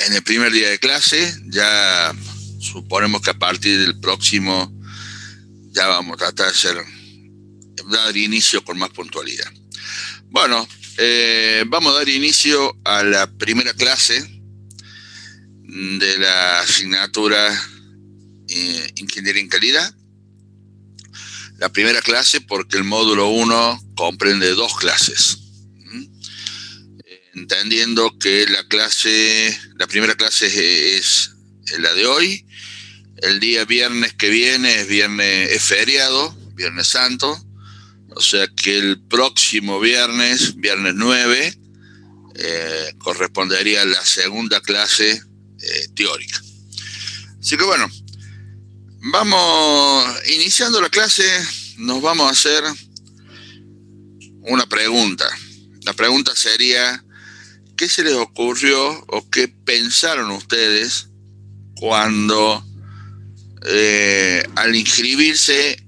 en el primer día de clase. Ya suponemos que a partir del próximo ya vamos a tratar de dar inicio con más puntualidad. Bueno, vamos a dar inicio a la primera clase de la asignatura Ingeniería en Calidad. La primera clase porque el módulo 1 comprende 2 clases. Entendiendo que la primera clase es la de hoy. El día viernes que viene es feriado, Viernes Santo. O sea que el próximo viernes 9, correspondería a la segunda clase teórica. Así que bueno, vamos iniciando la clase. Nos vamos a hacer una pregunta. La pregunta sería: ¿qué se les ocurrió o qué pensaron ustedes cuando al inscribirse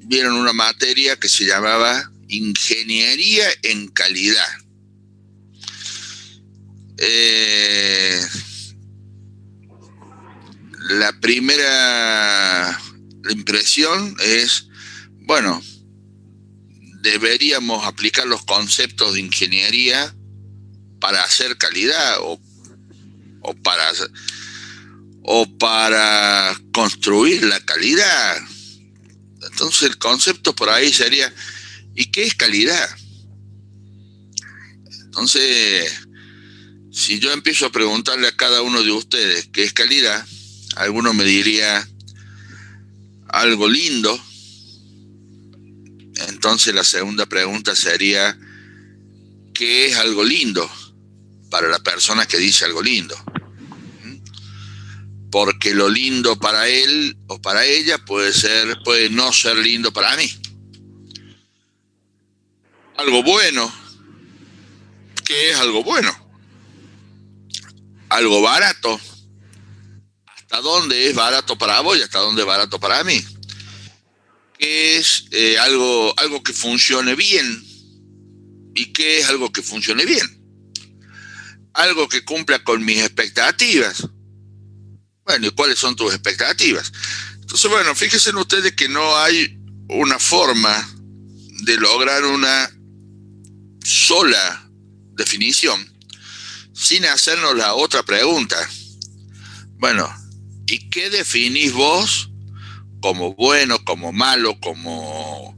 vieron una materia que se llamaba Ingeniería en Calidad? La primera impresión es, bueno, deberíamos aplicar los conceptos de ingeniería para hacer calidad o para construir la calidad. Entonces el concepto por ahí sería: ¿y qué es calidad? Entonces, si yo empiezo a preguntarle a cada uno de ustedes qué es calidad, alguno me diría algo lindo. Entonces la segunda pregunta sería: ¿qué es algo lindo para la persona que dice algo lindo? Porque lo lindo para él o para ella puede no ser lindo para mí. Algo bueno. ¿Qué es algo bueno? Algo barato. ¿Hasta dónde es barato para vos y hasta dónde es barato para mí? ¿Qué es algo que funcione bien? ¿Y qué es algo que funcione bien? Algo que cumpla con mis expectativas. Bueno, ¿y cuáles son tus expectativas? Entonces, bueno, fíjense ustedes que no hay una forma de lograr una sola definición sin hacernos la otra pregunta. Bueno, ¿y qué definís vos como bueno, como malo, como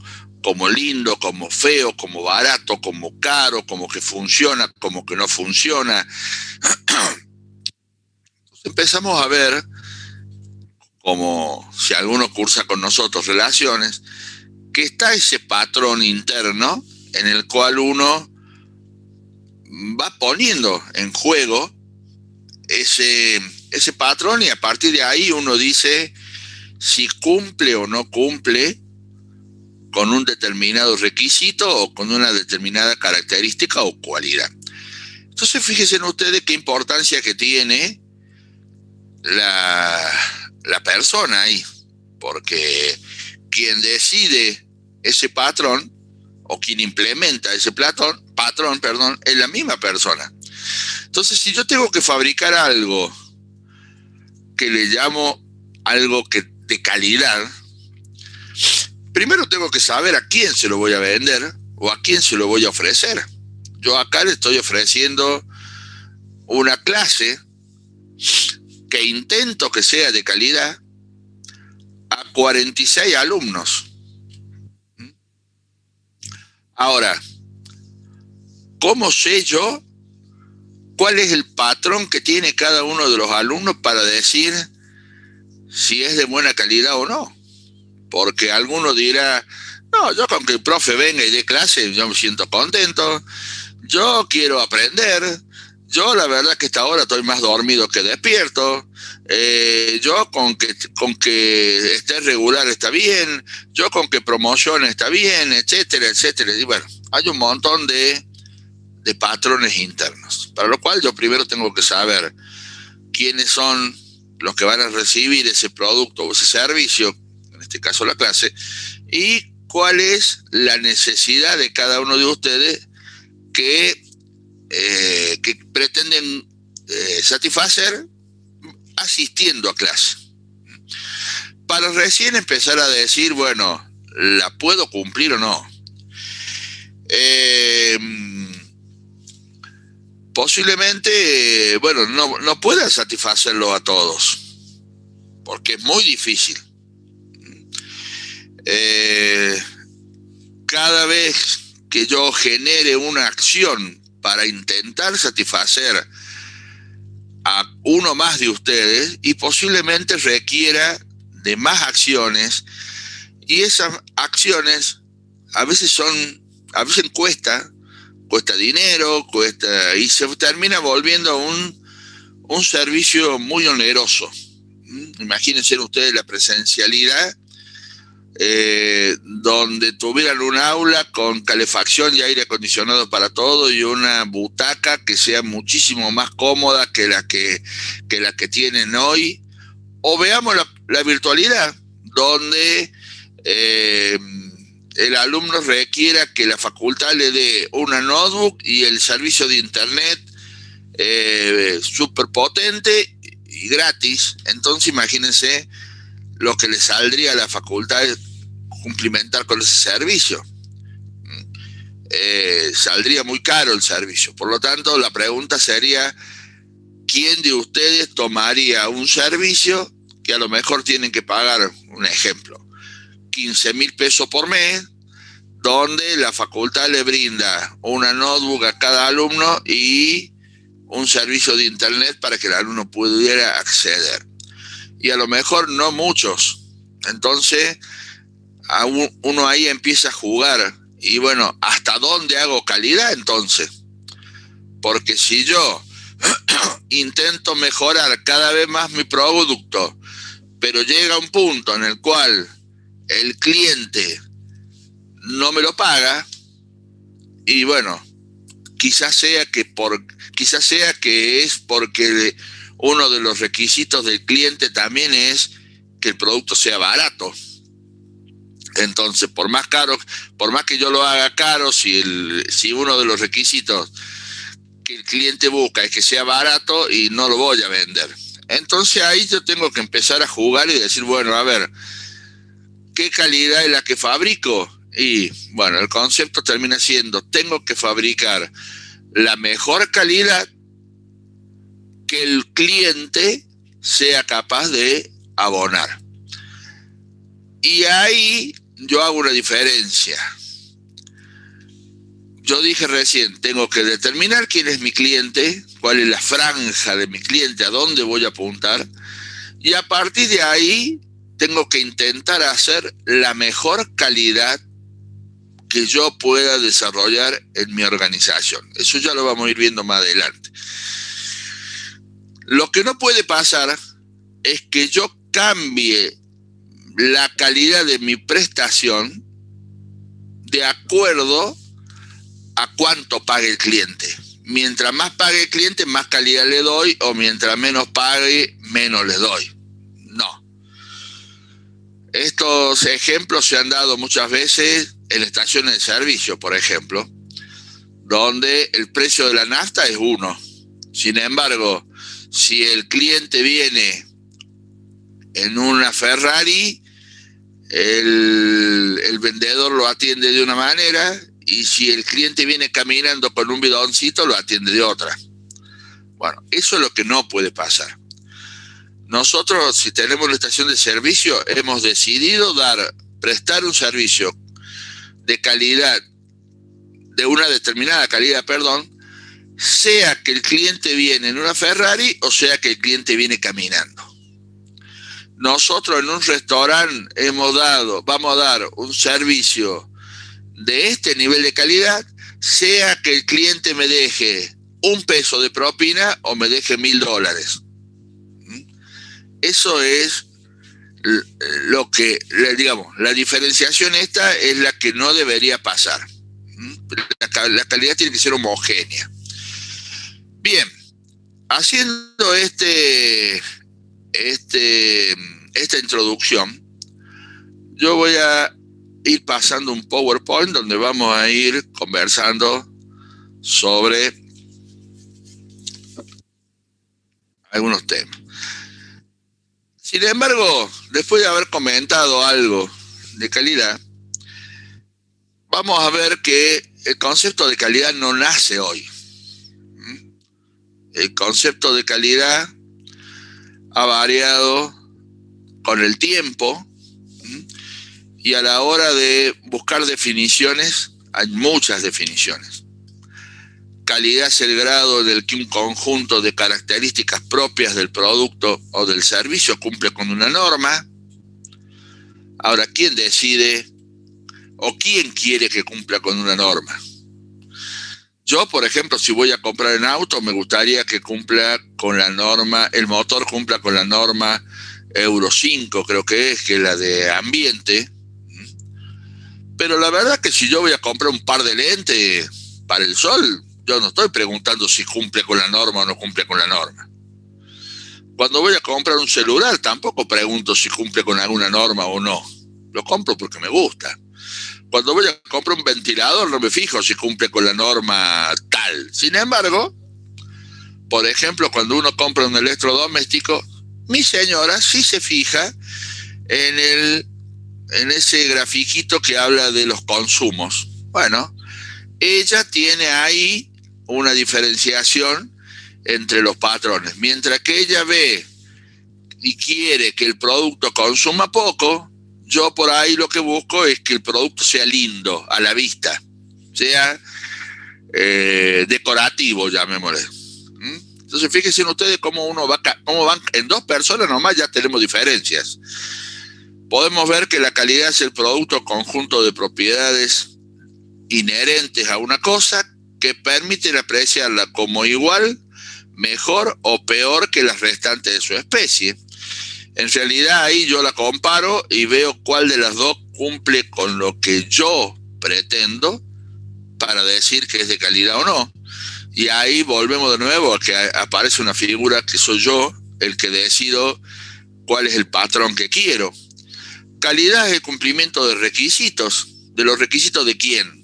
lindo, como feo, como barato, como caro, como que funciona, como que no funciona? Entonces empezamos a ver, como si alguno cursa con nosotros relaciones, que está ese patrón interno en el cual uno va poniendo en juego ese patrón, y a partir de ahí uno dice si cumple o no cumple con un determinado requisito o con una determinada característica o cualidad. Entonces fíjense ustedes qué importancia que tiene la persona ahí, porque quien decide ese patrón o quien implementa ese patrón, es la misma persona. Entonces, si yo tengo que fabricar algo que le llamo algo de calidad, primero tengo que saber a quién se lo voy a vender o a quién se lo voy a ofrecer. Yo acá le estoy ofreciendo una clase que intento que sea de calidad a 46 alumnos. Ahora, ¿cómo sé yo cuál es el patrón que tiene cada uno de los alumnos para decir si es de buena calidad o no? Porque alguno dirá: no, yo con que el profe venga y dé clase, yo me siento contento, yo quiero aprender, yo la verdad que esta hora estoy más dormido que despierto, yo con que esté regular está bien, yo con que promocione está bien, etcétera, etcétera. Y bueno, hay un montón de patrones internos, para lo cual yo primero tengo que saber quiénes son los que van a recibir ese producto o ese servicio, en este caso la clase, y cuál es la necesidad de cada uno de ustedes que pretenden satisfacer asistiendo a clase. Para recién empezar a decir, bueno, ¿la puedo cumplir o no? Posiblemente, bueno, no pueda satisfacerlo a todos, porque es muy difícil. Cada vez que yo genere una acción para intentar satisfacer a uno más de ustedes, y posiblemente requiera de más acciones, y esas acciones a veces cuesta dinero, y se termina volviendo un servicio muy oneroso. Imagínense ustedes la presencialidad, donde tuvieran un aula con calefacción y aire acondicionado para todo, y una butaca que sea muchísimo más cómoda que la que tienen hoy. O veamos la virtualidad, donde el alumno requiera que la facultad le dé una notebook y el servicio de internet súper potente y gratis. Entonces imagínense lo que le saldría a la facultad cumplimentar con ese servicio. Saldría muy caro el servicio. Por lo tanto, la pregunta sería, ¿quién de ustedes tomaría un servicio que a lo mejor tienen que pagar, un ejemplo, 15,000 pesos por mes, donde la facultad le brinda una notebook a cada alumno y un servicio de internet para que el alumno pudiera acceder? Y a lo mejor no muchos. Entonces uno ahí empieza a jugar, y bueno, ¿hasta dónde hago calidad entonces? Porque si yo intento mejorar cada vez más mi producto, pero llega un punto en el cual el cliente no me lo paga, y bueno, quizás sea que es porque uno de los requisitos del cliente también es que el producto sea barato. Entonces, por más que yo lo haga caro, si uno de los requisitos que el cliente busca es que sea barato, y no lo voy a vender. Entonces ahí yo tengo que empezar a jugar y decir, bueno, a ver, ¿qué calidad es la que fabrico? Y bueno, el concepto termina siendo, tengo que fabricar la mejor calidad que el cliente sea capaz de abonar. Y ahí yo hago una diferencia. Yo dije recién, tengo que determinar quién es mi cliente, cuál es la franja de mi cliente, a dónde voy a apuntar, y a partir de ahí tengo que intentar hacer la mejor calidad que yo pueda desarrollar en mi organización. Eso ya lo vamos a ir viendo más adelante. Lo que no puede pasar es que yo cambie la calidad de mi prestación de acuerdo a cuánto pague el cliente. Mientras más pague el cliente, más calidad le doy, o mientras menos pague, menos le doy. No. Estos ejemplos se han dado muchas veces en estaciones de servicio, por ejemplo, donde el precio de la nafta es 1. Sin embargo, si el cliente viene en una Ferrari, el vendedor lo atiende de una manera, y si el cliente viene caminando con un bidoncito, lo atiende de otra. Bueno, eso es lo que no puede pasar. Nosotros, si tenemos una estación de servicio, hemos decidido prestar un servicio de calidad, de una determinada calidad, sea que el cliente viene en una Ferrari o sea que el cliente viene caminando. Nosotros en un restaurante vamos a dar un servicio de este nivel de calidad, sea que el cliente me deje $1 de propina o me deje $1,000. Eso es lo que, digamos, la diferenciación esta es la que no debería pasar. La calidad tiene que ser homogénea. Bien, haciendo esta introducción, yo voy a ir pasando un PowerPoint donde vamos a ir conversando sobre algunos temas. Sin embargo, después de haber comentado algo de calidad, vamos a ver que el concepto de calidad no nace hoy. El concepto de calidad ha variado con el tiempo y a la hora de buscar definiciones, hay muchas definiciones. Calidad es el grado del que un conjunto de características propias del producto o del servicio cumple con una norma. Ahora, ¿quién decide o quién quiere que cumpla con una norma? Yo, por ejemplo, si voy a comprar un auto, me gustaría que cumpla con la norma, el motor cumpla con la norma Euro 5, creo que es la de ambiente. Pero la verdad que si yo voy a comprar un par de lentes para el sol, yo no estoy preguntando si cumple con la norma o no cumple con la norma. Cuando voy a comprar un celular, tampoco pregunto si cumple con alguna norma o no. Lo compro porque me gusta. Cuando voy a comprar un ventilador, no me fijo si cumple con la norma tal. Sin embargo, por ejemplo, cuando uno compra un electrodoméstico, mi señora sí se fija en ese grafiquito que habla de los consumos. Bueno, ella tiene ahí una diferenciación entre los patrones. Mientras que ella ve y quiere que el producto consuma poco, yo por ahí lo que busco es que el producto sea lindo a la vista, sea decorativo, llamémosle. Entonces fíjense ustedes cómo van en dos personas nomás ya tenemos diferencias. Podemos ver que la calidad es el producto conjunto de propiedades inherentes a una cosa que permiten apreciarla como igual, mejor o peor que las restantes de su especie. En realidad ahí yo la comparo y veo cuál de las dos cumple con lo que yo pretendo para decir que es de calidad o no. Y ahí volvemos de nuevo a que aparece una figura que soy yo el que decido cuál es el patrón que quiero. Calidad es el cumplimiento de requisitos. ¿De los requisitos de quién?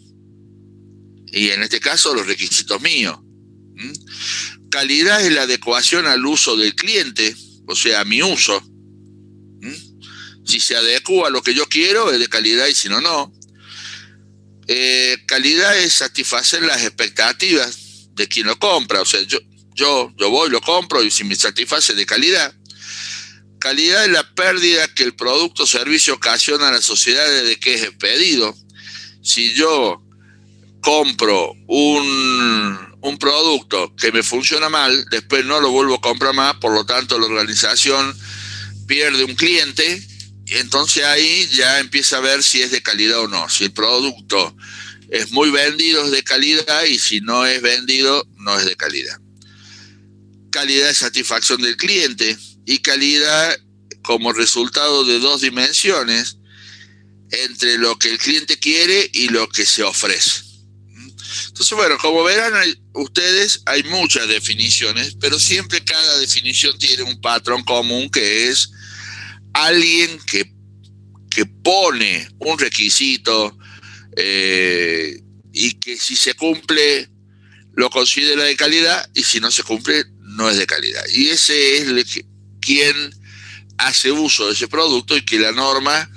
Y en este caso los requisitos míos. Calidad es la adecuación al uso del cliente, o sea, a mi uso. Si se adecua a lo que yo quiero, es de calidad, y si no, no. Calidad es satisfacer las expectativas de quien lo compra. O sea, yo voy, lo compro y si me satisface, de calidad. Calidad es la pérdida que el producto o servicio ocasiona a la sociedad desde que es expedido. Si yo compro un producto que me funciona mal, después no lo vuelvo a comprar más, por lo tanto la organización pierde un cliente, y entonces ahí ya empieza a ver si es de calidad o no. Si el producto es muy vendido, es de calidad, y si no es vendido, no es de calidad. Calidad es satisfacción del cliente, y calidad como resultado de dos dimensiones entre lo que el cliente quiere y lo que se ofrece. Entonces, bueno, como verán ustedes, hay muchas definiciones, pero siempre cada definición tiene un patrón común, que es alguien que pone un requisito y que si se cumple lo considera de calidad, y si no se cumple no es de calidad. Y ese es quien hace uso de ese producto, y que la norma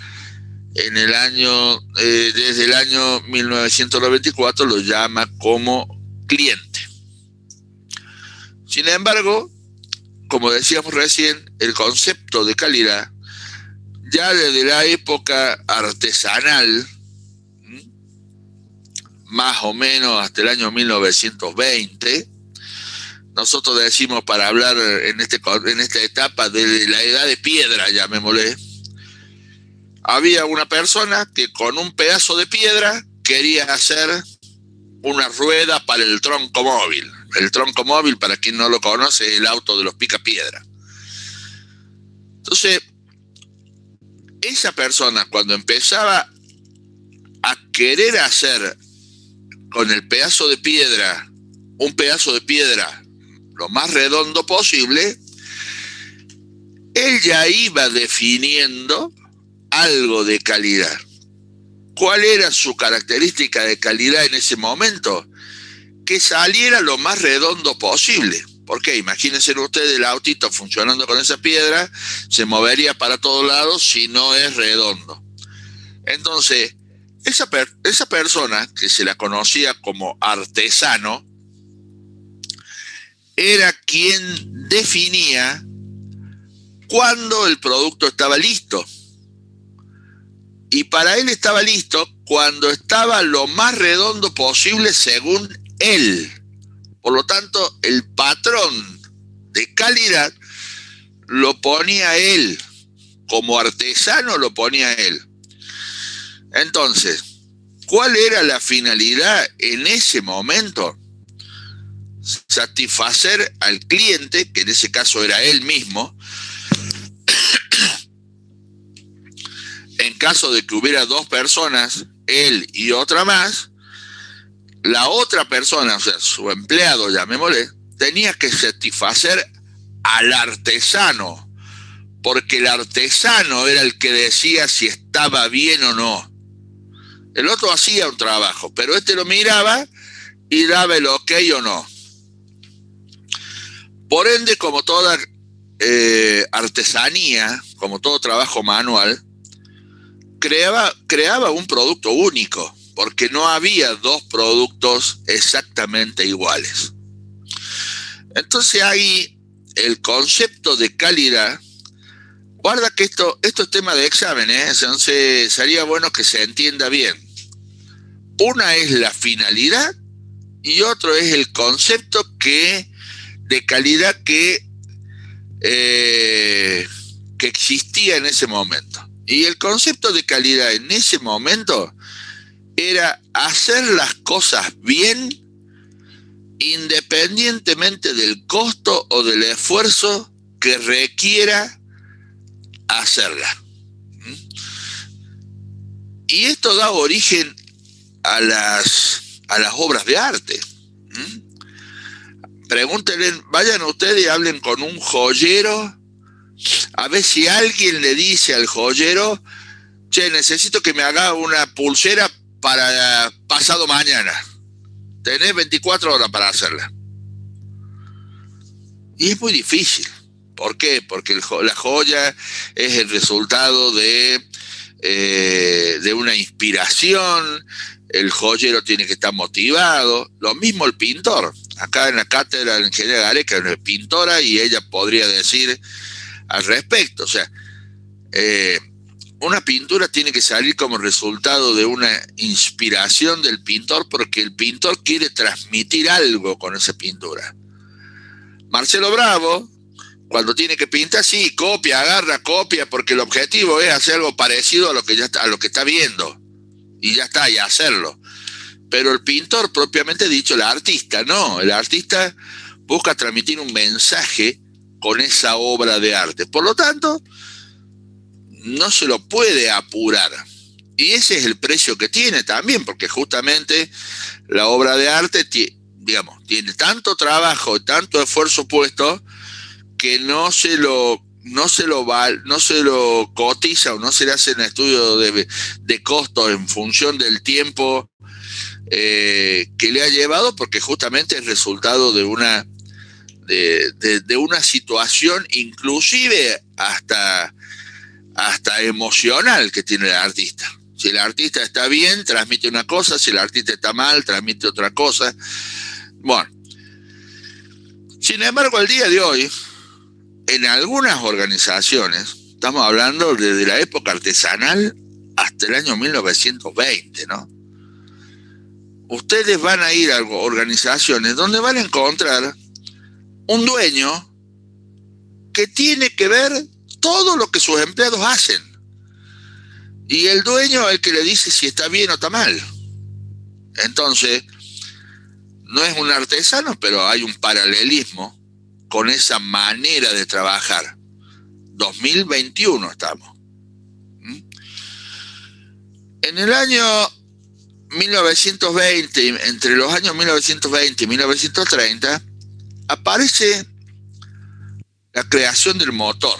desde el año 1994 lo llama como cliente. Sin embargo, como decíamos recién, el concepto de calidad, ya desde la época artesanal, más o menos hasta el año 1920, nosotros decimos, para hablar en esta etapa de la edad de piedra, llamémosle, había una persona que con un pedazo de piedra quería hacer una rueda para el tronco móvil. El tronco móvil, para quien no lo conoce, es el auto de los picapiedra. Entonces, esa persona, cuando empezaba a querer hacer con el pedazo de piedra, un pedazo de piedra lo más redondo posible, él ya iba definiendo algo de calidad. ¿Cuál era su característica de calidad en ese momento? Que saliera lo más redondo posible. ¿Por qué? Imagínense ustedes el autito funcionando con esa piedra, se movería para todos lados si no es redondo. Entonces, esa persona, que se la conocía como artesano, era quien definía cuándo el producto estaba listo. Y para él estaba listo cuando estaba lo más redondo posible según él. Por lo tanto, el patrón de calidad lo ponía él. Como artesano lo ponía él. Entonces, ¿cuál era la finalidad en ese momento? Satisfacer al cliente, que en ese caso era él mismo. En caso de que hubiera dos personas, él y otra más, la otra persona, o sea, su empleado, llamémosle, tenía que satisfacer al artesano, porque el artesano era el que decía si estaba bien o no. El otro hacía un trabajo, pero este lo miraba y daba el ok o no. Por ende, como toda artesanía, como todo trabajo manual, creaba un producto único, porque no había dos productos exactamente iguales. Entonces ahí el concepto de calidad, guarda que esto es tema de examen, entonces sería bueno que se entienda bien. Una es la finalidad y otro es el concepto de calidad que existía en ese momento. Y el concepto de calidad en ese momento era hacer las cosas bien, independientemente del costo o del esfuerzo que requiera hacerla. Y esto da origen a las obras de arte. Pregúntenle, vayan ustedes y hablen con un joyero, a ver si alguien le dice al joyero: che, necesito que me haga una pulsera para pasado mañana. Tenés 24 horas para hacerla. Y es muy difícil. ¿Por qué? Porque la joya es el resultado de una inspiración. El joyero tiene que estar motivado. Lo mismo el pintor. Acá en la cátedra de Ingeniería Gareca es pintora y ella podría decir al respecto. O sea, una pintura tiene que salir como resultado de una inspiración del pintor, porque el pintor quiere transmitir algo con esa pintura. Marcelo Bravo, cuando tiene que pintar, sí, agarra copia, porque el objetivo es hacer algo parecido a lo que está viendo, y ya está, y hacerlo. Pero el pintor, propiamente dicho, el artista, no, el artista busca transmitir un mensaje con esa obra de arte. Por lo tanto, no se lo puede apurar. Y ese es el precio que tiene también, porque justamente la obra de arte, tiene tanto trabajo, tanto esfuerzo puesto, que no se lo cotiza o no se le hace un estudio de costo en función del tiempo que le ha llevado, porque justamente es resultado de una situación, inclusive hasta emocional, que tiene el artista. Si el artista está bien, transmite una cosa; si el artista está mal, transmite otra cosa. Bueno, sin embargo, al día de hoy, en algunas organizaciones, estamos hablando desde la época artesanal hasta el año 1920, ¿no? Ustedes van a ir a organizaciones donde van a encontrar un dueño que tiene que ver todo lo que sus empleados hacen. Y el dueño es el que le dice si está bien o está mal. Entonces, no es un artesano, pero hay un paralelismo con esa manera de trabajar. 2021 estamos. En el año 1920, entre los años 1920 y 1930, aparece la creación del motor.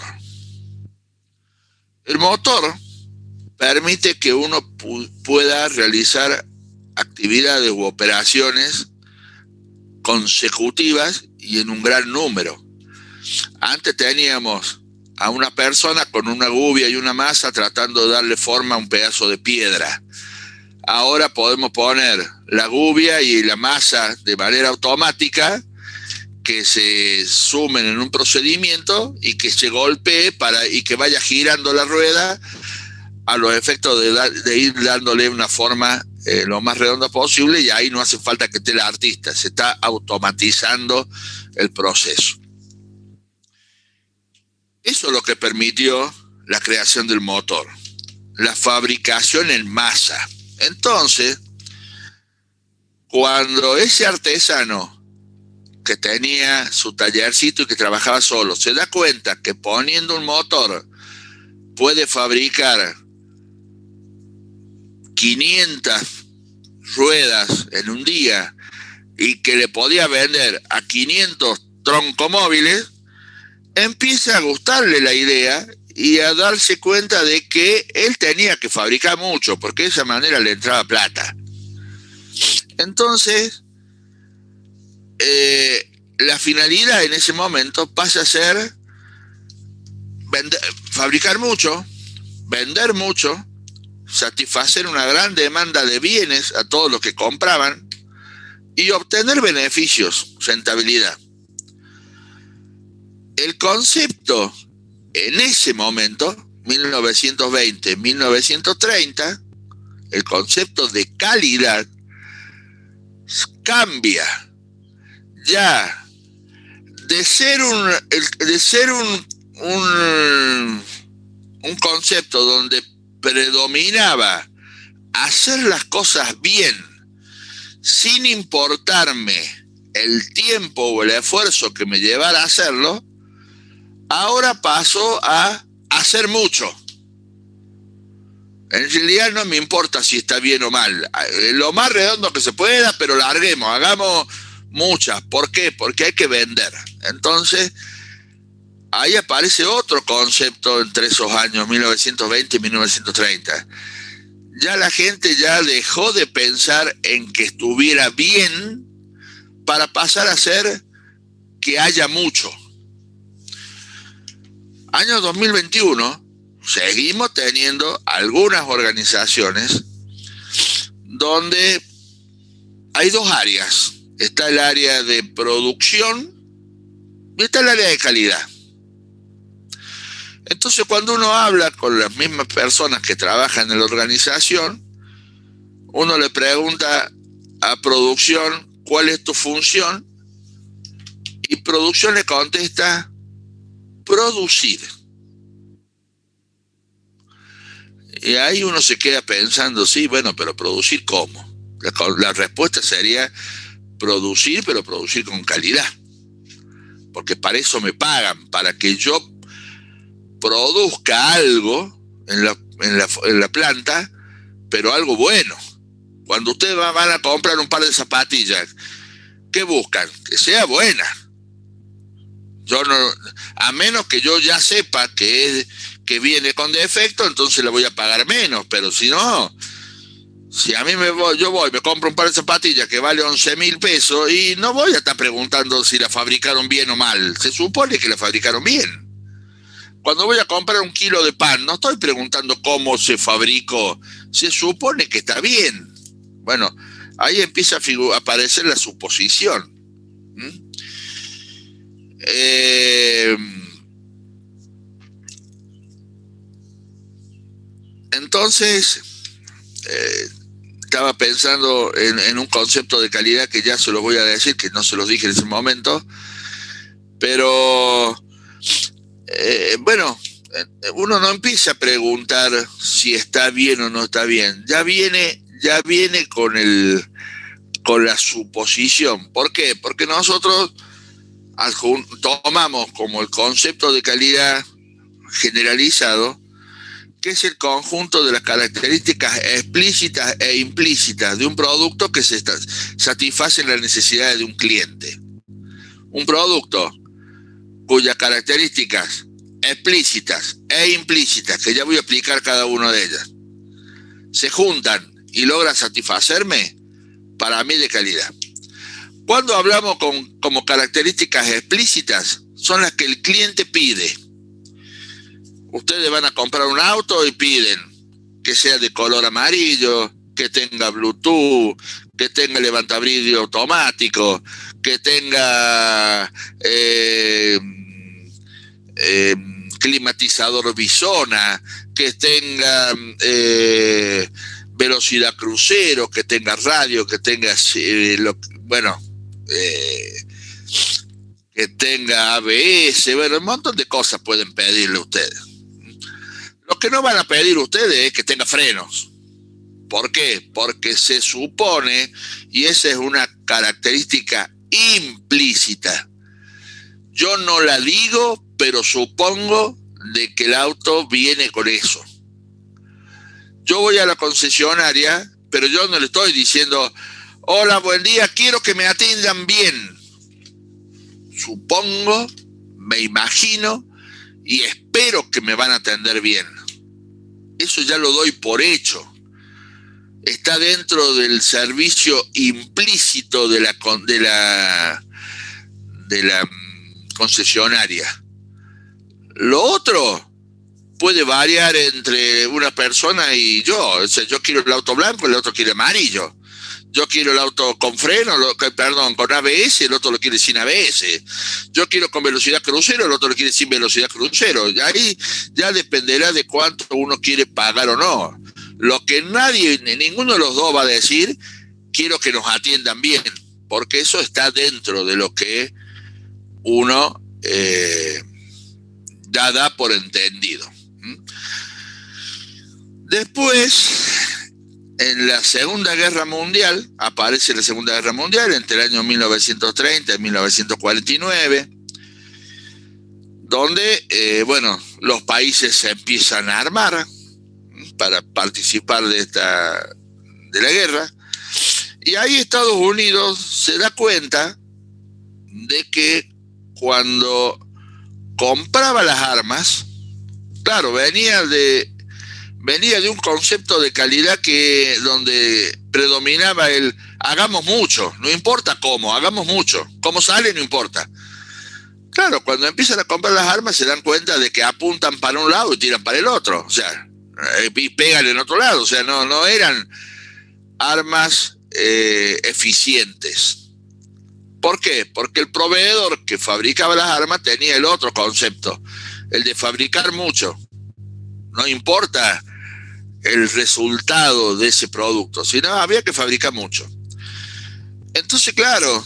El motor permite que uno pueda realizar actividades u operaciones consecutivas y en un gran número. Antes teníamos a una persona con una gubia y una masa tratando de darle forma a un pedazo de piedra. Ahora podemos poner la gubia y la masa de manera automática, que se sumen en un procedimiento y que se golpee y que vaya girando la rueda a los efectos de ir dándole una forma lo más redonda posible, y ahí no hace falta que esté el artista, se está automatizando el proceso. Eso es lo que permitió la creación del motor, la fabricación en masa. Entonces, cuando ese artesano que tenía su tallercito y que trabajaba solo se da cuenta que poniendo un motor puede fabricar 500 ruedas en un día y que le podía vender a 500 troncomóviles, empieza a gustarle la idea y a darse cuenta de que él tenía que fabricar mucho, porque de esa manera le entraba plata. Entonces, la finalidad en ese momento pasa a ser fabricar mucho, vender mucho, satisfacer una gran demanda de bienes a todos los que compraban y obtener beneficios, rentabilidad. El concepto en ese momento, 1920, 1930, el concepto de calidad cambia ya de ser un concepto donde predominaba hacer las cosas bien sin importarme el tiempo o el esfuerzo que me llevara a hacerlo, ahora paso a hacer mucho. En realidad no me importa si está bien o mal, lo más redondo que se pueda, pero larguemos, hagamos muchas. ¿Por qué? Porque hay que vender. Entonces, ahí aparece otro concepto entre esos años, 1920 y 1930. Ya la gente ya dejó de pensar en que estuviera bien para pasar a ser que haya mucho. Año 2021, seguimos teniendo algunas organizaciones donde hay dos áreas. Está el área de producción y está el área de calidad. Entonces, cuando uno habla con las mismas personas que trabajan en la organización, uno le pregunta a producción cuál es tu función, y producción le contesta producir. Y ahí uno se queda pensando, sí, bueno, pero ¿producir cómo? La respuesta sería producir, pero producir con calidad. Porque para eso me pagan, para que yo produzca algo en la planta, pero algo bueno. Cuando ustedes van a comprar un par de zapatillas, ¿qué buscan? Que sea buena. Yo no, a menos que yo ya sepa que viene con defecto, entonces le voy a pagar menos. Pero si no, si a mí me compro un par de zapatillas que vale 11.000 pesos y no voy a estar preguntando si la fabricaron bien o mal. Se supone que la fabricaron bien. Cuando voy a comprar un kilo de pan, no estoy preguntando cómo se fabricó. Se supone que está bien. Bueno, ahí empieza a aparecer la suposición. Entonces, estaba pensando en un concepto de calidad que ya se los voy a decir, que no se los dije en ese momento, pero bueno, uno no empieza a preguntar si está bien o no está bien, ya viene con la suposición. ¿Por qué? Porque nosotros tomamos como el concepto de calidad generalizado, que es el conjunto de las características explícitas e implícitas de un producto que satisface las necesidades de un cliente. Un producto cuyas características explícitas e implícitas, que ya voy a explicar cada una de ellas, se juntan y logra satisfacerme, para mí de calidad. Cuando hablamos como características explícitas, son las que el cliente pide. Ustedes van a comprar un auto y piden que sea de color amarillo, que tenga Bluetooth, que tenga levantavidrio automático, que tenga eh, climatizador bisona, que tenga velocidad crucero, que tenga radio, que tenga bueno, que tenga ABS, bueno, un montón de cosas pueden pedirle ustedes. Lo que no van a pedir ustedes es que tenga frenos. ¿Por qué? Porque se supone, y esa es una característica implícita, yo no la digo, pero supongo de que el auto viene con eso. Yo voy a la concesionaria, pero yo no le estoy diciendo, hola, buen día, quiero que me atiendan bien. Supongo, me imagino y espero que me van a atender bien. Eso ya lo doy por hecho. Está dentro del servicio implícito de la concesionaria. Lo otro puede variar entre una persona y yo. O sea, yo quiero el auto blanco, el otro quiere amarillo. Yo quiero el auto con freno, con ABS, el otro lo quiere sin ABS. Yo quiero con velocidad crucero, el otro lo quiere sin velocidad crucero. Ahí ya dependerá de cuánto uno quiere pagar o no. Lo que ninguno de los dos va a decir, quiero que nos atiendan bien, porque eso está dentro de lo que uno ya da por entendido. Después, en la Segunda Guerra Mundial, aparece la Segunda Guerra Mundial entre el año 1930 y 1949, donde, bueno, los países se empiezan a armar para participar de la guerra, y ahí Estados Unidos se da cuenta de que cuando compraba las armas, claro, venía de un concepto de calidad donde predominaba el hagamos mucho, no importa cómo, hagamos mucho, cómo sale no importa. Claro, cuando empiezan a comprar las armas se dan cuenta de que apuntan para un lado y tiran para el otro, o sea, y pegan en otro lado, o sea, no eran armas eficientes. ¿Por qué? Porque el proveedor que fabricaba las armas tenía el otro concepto, el de fabricar mucho. No importa el resultado de ese producto, sino había que fabricar mucho. Entonces, claro,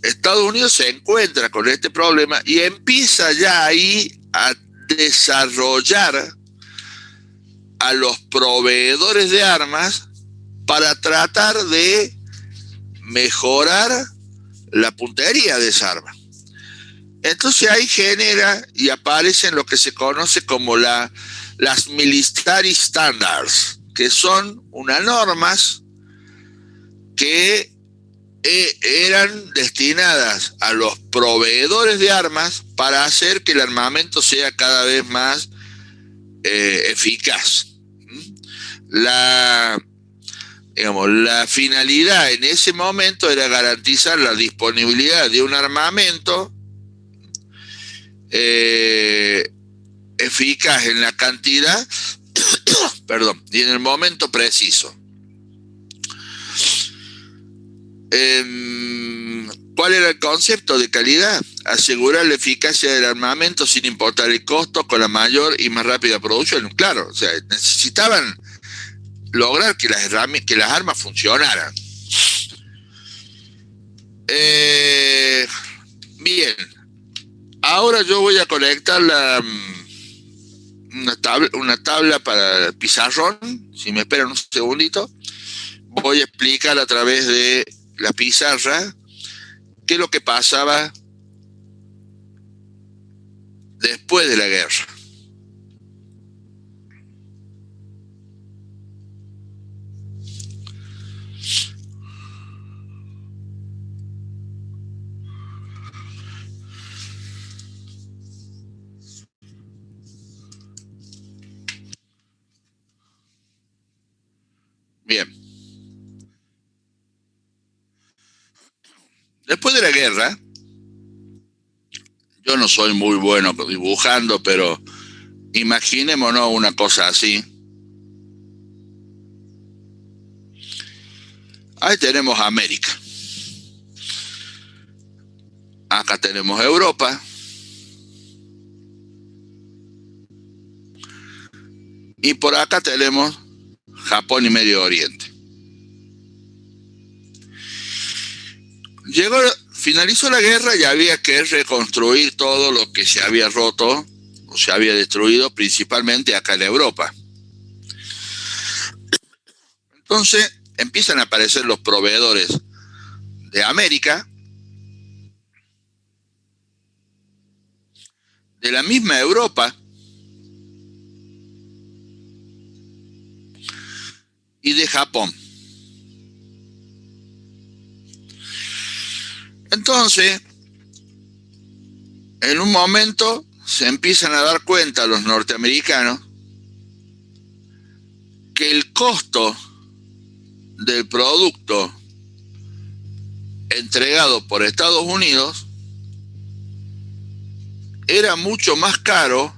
Estados Unidos se encuentra con este problema y empieza ya ahí a desarrollar a los proveedores de armas para tratar de mejorar la puntería de esa arma. Entonces ahí genera y aparecen lo que se conoce como las military standards, que son unas normas que eran destinadas a los proveedores de armas para hacer que el armamento sea cada vez más eficaz. La finalidad en ese momento era garantizar la disponibilidad de un armamento eficaz en la cantidad perdón, y en el momento preciso. ¿Cuál era el concepto de calidad? Asegurar la eficacia del armamento sin importar el costo, con la mayor y más rápida producción. Claro, o sea, necesitaban lograr que las armas funcionaran. Bien, ahora yo voy a conectar una tabla para el pizarrón. Si me esperan un segundito, voy a explicar a través de la pizarra qué es lo que pasaba después de la guerra. Bien. Después de la guerra, yo no soy muy bueno dibujando, pero imaginémonos una cosa así. Ahí tenemos América. Acá tenemos Europa. Y por acá tenemos Japón y Medio Oriente. Finalizó la guerra y había que reconstruir todo lo que se había roto o se había destruido, principalmente acá en Europa. Entonces empiezan a aparecer los proveedores de América, de la misma Europa y de Japón. Entonces, en un momento se empiezan a dar cuenta los norteamericanos que el costo del producto entregado por Estados Unidos era mucho más caro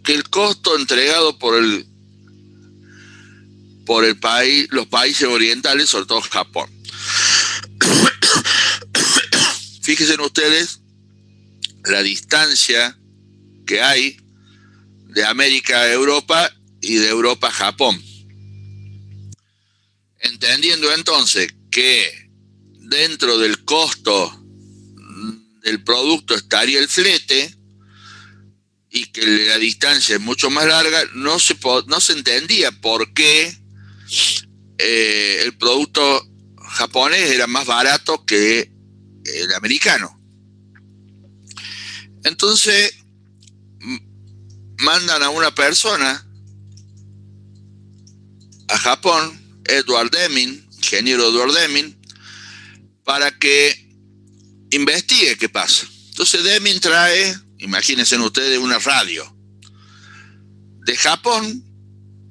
que el costo entregado por los países orientales, sobre todo Japón. Fíjense ustedes la distancia que hay de América a Europa y de Europa a Japón. Entendiendo entonces que dentro del costo del producto estaría el flete y que la distancia es mucho más larga, no se entendía por qué el producto japonés era más barato que el americano. Entonces mandan a una persona a Japón, Edward Deming, ingeniero Edward Deming, para que investigue qué pasa. Entonces Deming trae, imagínense ustedes, una radio de Japón,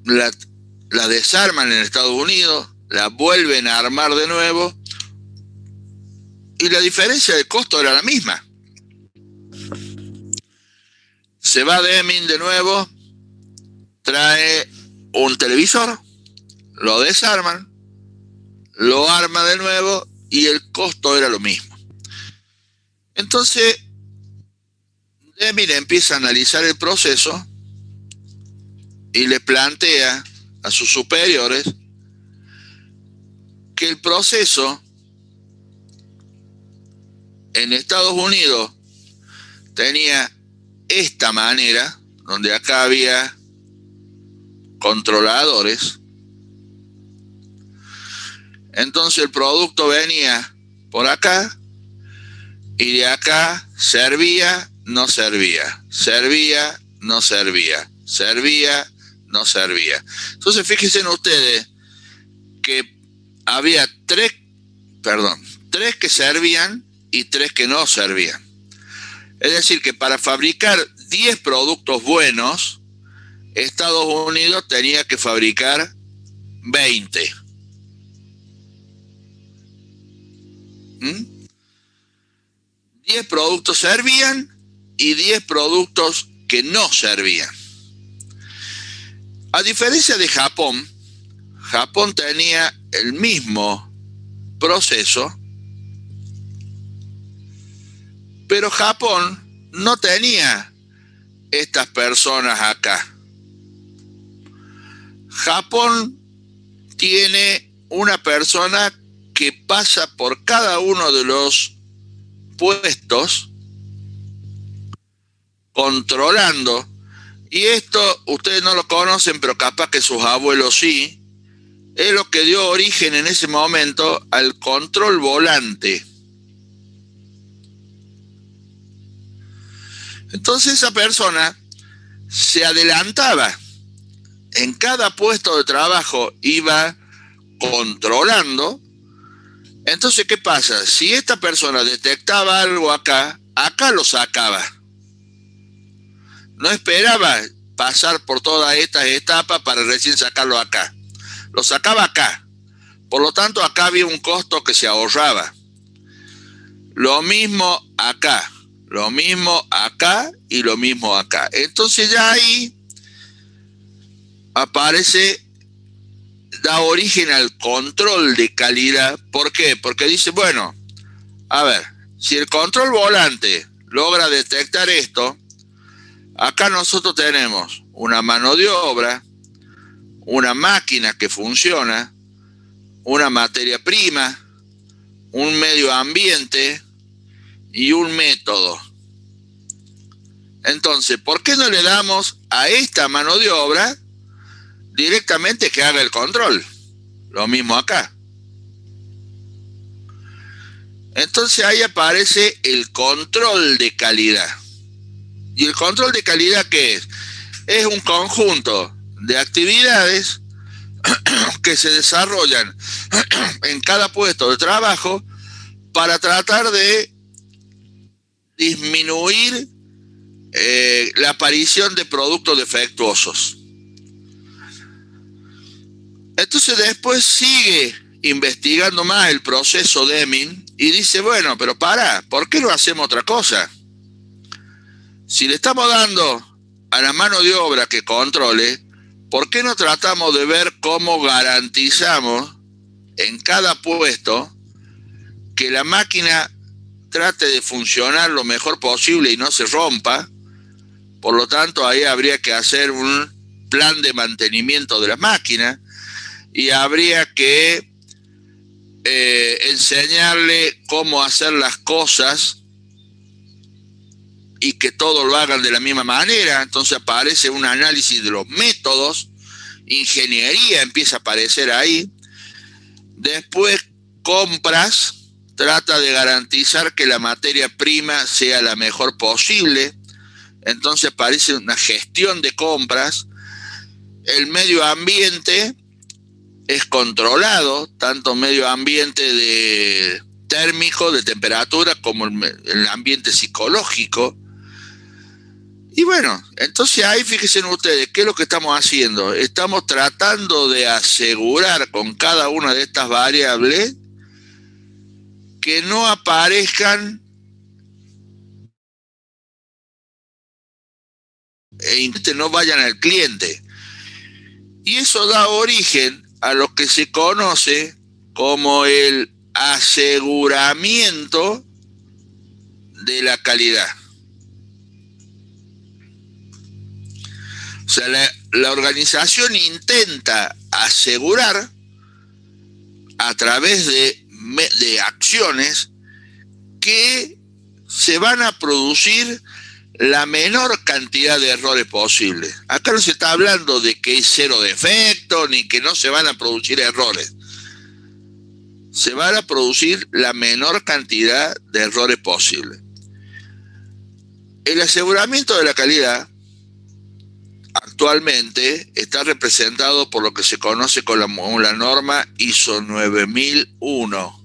la desarman en Estados Unidos, la vuelven a armar de nuevo y la diferencia de costo era la misma. Se va Deming de nuevo, trae un televisor, lo desarman, lo arma de nuevo y el costo era lo mismo. Entonces Deming empieza a analizar el proceso y le plantea a sus superiores que el proceso en Estados Unidos tenía esta manera, donde acá había controladores. Entonces el producto venía por acá y de acá servía, no servía, servía, no servía, servía, no servía. Entonces fíjense ustedes que había tres que servían y 3 que no servían. Es decir, que para fabricar 10 productos buenos, Estados Unidos tenía que fabricar 20. 10 productos servían y 10 productos que no servían. A diferencia de Japón, Japón tenía el mismo proceso, pero Japón no tenía estas personas acá. Japón tiene una persona que pasa por cada uno de los puestos controlando, y esto ustedes no lo conocen, pero capaz que sus abuelos sí, es lo que dio origen en ese momento al control volante. Entonces esa persona se adelantaba en cada puesto de trabajo, iba controlando. Entonces, ¿qué pasa? Si esta persona detectaba algo acá, acá lo sacaba. No esperaba pasar por todas estas etapas para recién sacarlo acá. Lo sacaba acá. Por lo tanto, acá había un costo que se ahorraba. Lo mismo acá, lo mismo acá y lo mismo acá. Entonces ya ahí aparece, da origen al control de calidad. ¿Por qué? Porque dice, bueno, a ver, si el control volante logra detectar esto, acá nosotros tenemos una mano de obra, una máquina que funciona, una materia prima, un medio ambiente y un método. Entonces, ¿por qué no le damos a esta mano de obra directamente que haga el control? Lo mismo acá. Entonces ahí aparece el control de calidad. ¿Y el control de calidad qué es? Es un conjunto de actividades que se desarrollan en cada puesto de trabajo para tratar de disminuir la aparición de productos defectuosos. Entonces después sigue investigando más el proceso Deming y dice, bueno, pero ¿por qué no hacemos otra cosa? Si le estamos dando a la mano de obra que controle, ¿por qué no tratamos de ver cómo garantizamos en cada puesto que la máquina trate de funcionar lo mejor posible y no se rompa? Por lo tanto, ahí habría que hacer un plan de mantenimiento de la máquina y habría que enseñarle cómo hacer las cosas y que todos lo hagan de la misma manera. Entonces aparece un análisis de los métodos, ingeniería empieza a aparecer ahí. Después compras, trata de garantizar que la materia prima sea la mejor posible. Entonces aparece una gestión de compras. El medio ambiente es controlado, tanto medio ambiente de térmico, de temperatura, como el ambiente psicológico. Y bueno, entonces ahí fíjense ustedes, ¿qué es lo que estamos haciendo? Estamos tratando de asegurar con cada una de estas variables que no aparezcan e no vayan al cliente. Y eso da origen a lo que se conoce como el aseguramiento de la calidad. O sea, la organización intenta asegurar a través de acciones que se van a producir la menor cantidad de errores posible. Acá no se está hablando de que hay cero defectos ni que no se van a producir errores. Se van a producir la menor cantidad de errores posible. El aseguramiento de la calidad actualmente está representado por lo que se conoce con la norma ISO 9001.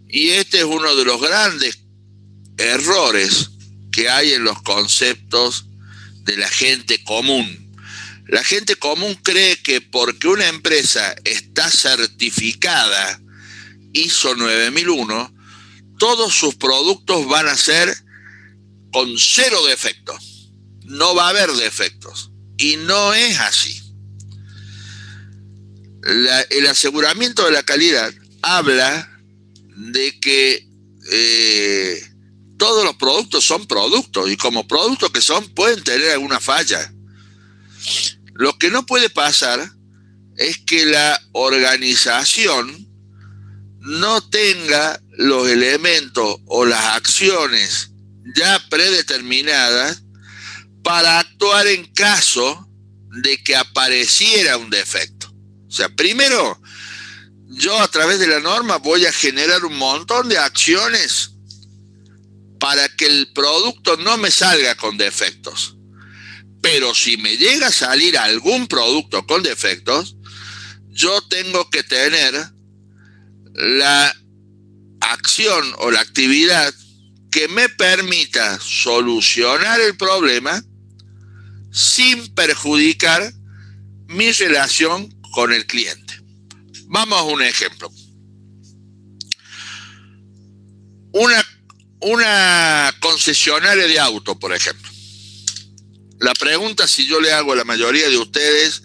Y este es uno de los grandes errores que hay en los conceptos de la gente común. La gente común cree que porque una empresa está certificada ISO 9001, todos sus productos van a ser con cero defectos. No va a haber defectos. Y no es así. El aseguramiento de la calidad habla de que todos los productos son productos y como productos que son pueden tener alguna falla. Lo que no puede pasar es que la organización no tenga los elementos o las acciones ya predeterminadas para actuar en caso de que apareciera un defecto. O sea, primero, yo a través de la norma voy a generar un montón de acciones para que el producto no me salga con defectos. Pero si me llega a salir algún producto con defectos, yo tengo que tener la acción o la actividad que me permita solucionar el problema sin perjudicar mi relación con el cliente. Vamos a un ejemplo. Una, una concesionaria de auto, por ejemplo. La pregunta, si yo le hago a la mayoría de ustedes,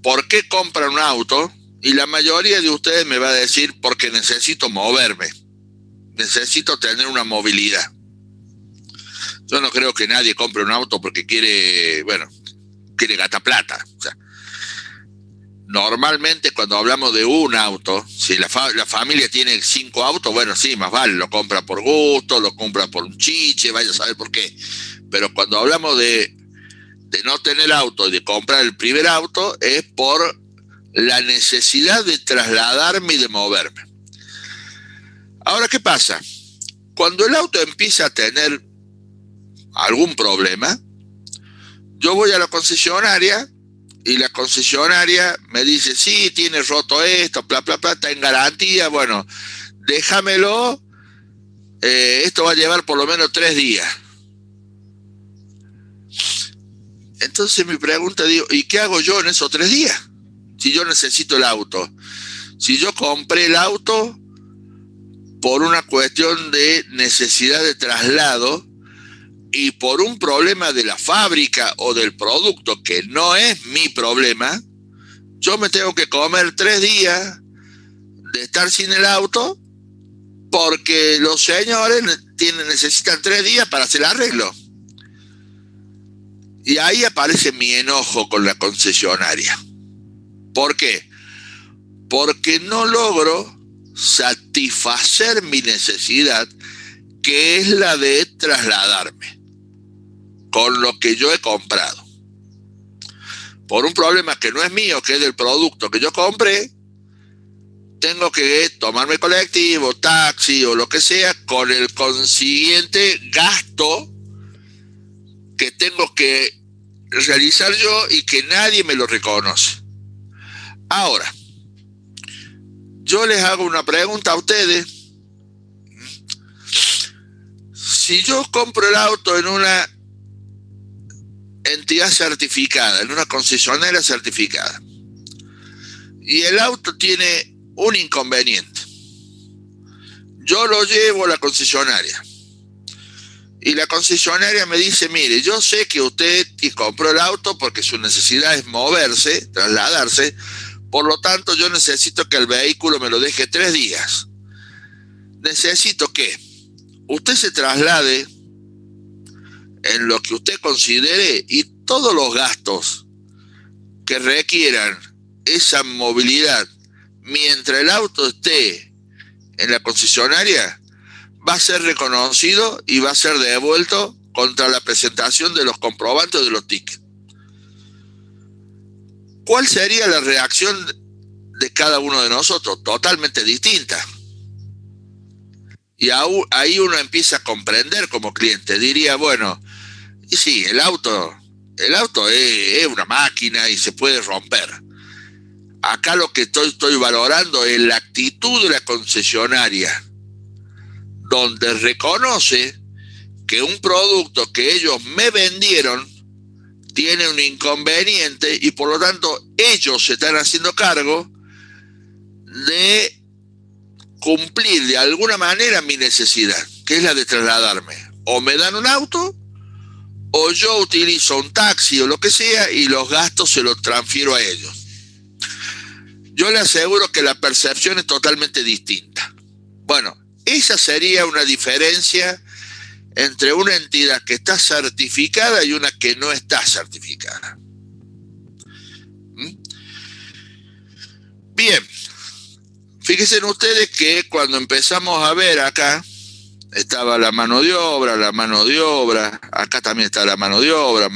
¿por qué compran un auto? Y la mayoría de ustedes me va a decir, porque necesito moverme, necesito tener una movilidad. Yo no creo que nadie compre un auto porque quiere, bueno, quiere gastar plata. O sea, normalmente cuando hablamos de un auto, si la familia tiene 5 autos, bueno, sí, más vale, lo compra por gusto, lo compra por un chiche, vaya a saber por qué. Pero cuando hablamos de no tener auto y de comprar el primer auto, es por la necesidad de trasladarme y de moverme. Ahora, ¿qué pasa? Cuando el auto empieza a tener algún problema, yo voy a la concesionaria y la concesionaria me dice, sí, tiene roto esto, bla, bla, bla, está en garantía, bueno, déjamelo, esto va a llevar por lo menos 3 días. Entonces mi pregunta, digo, ¿y qué hago yo en esos 3 días? Si yo necesito el auto. Si yo compré el auto por una cuestión de necesidad de traslado y por un problema de la fábrica o del producto que no es mi problema, yo me tengo que comer 3 días de estar sin el auto porque los señores necesitan 3 días para hacer el arreglo. Y ahí aparece mi enojo con la concesionaria. ¿Por qué? Porque no logro satisfacer mi necesidad, que es la de trasladarme con lo que yo he comprado. Por un problema que no es mío, que es del producto que yo compré, tengo que tomarme colectivo, taxi o lo que sea, con el consiguiente gasto que tengo que realizar yo y que nadie me lo reconoce. Ahora, yo les hago una pregunta a ustedes. Si yo compro el auto en una entidad certificada, en una concesionaria certificada, y el auto tiene un inconveniente, yo lo llevo a la concesionaria y la concesionaria me dice, mire, yo sé que usted compró el auto porque su necesidad es moverse, trasladarse, por lo tanto yo necesito que el vehículo me lo deje 3 días. Necesito que usted se traslade en lo que usted considere y todos los gastos que requieran esa movilidad mientras el auto esté en la concesionaria va a ser reconocido y va a ser devuelto contra la presentación de los comprobantes de los tickets. ¿Cuál sería la reacción de cada uno de nosotros? Totalmente distinta. Y ahí uno empieza a comprender como cliente. Diría, bueno, y sí, el auto es una máquina y se puede romper. Acá lo que estoy valorando es la actitud de la concesionaria, donde reconoce que un producto que ellos me vendieron tiene un inconveniente y por lo tanto ellos se están haciendo cargo de cumplir de alguna manera mi necesidad, que es la de trasladarme. O me dan un auto o yo utilizo un taxi o lo que sea y los gastos se los transfiero a ellos. Yo le aseguro que la percepción es totalmente distinta. Bueno, esa sería una diferencia entre una entidad que está certificada y una que no está certificada. Bien, fíjense ustedes que cuando empezamos a ver acá, estaba la mano de obra, acá también está la mano de obra.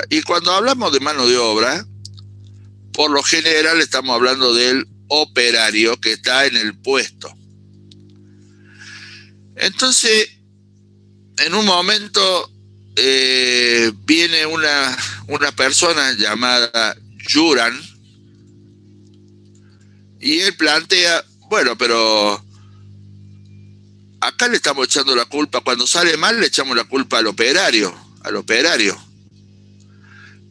Y cuando hablamos de mano de obra, por lo general estamos hablando del operario que está en el puesto. Entonces, en un momento viene una persona llamada Yuran y él plantea, bueno, pero acá le estamos echando la culpa, cuando sale mal le echamos la culpa al operario.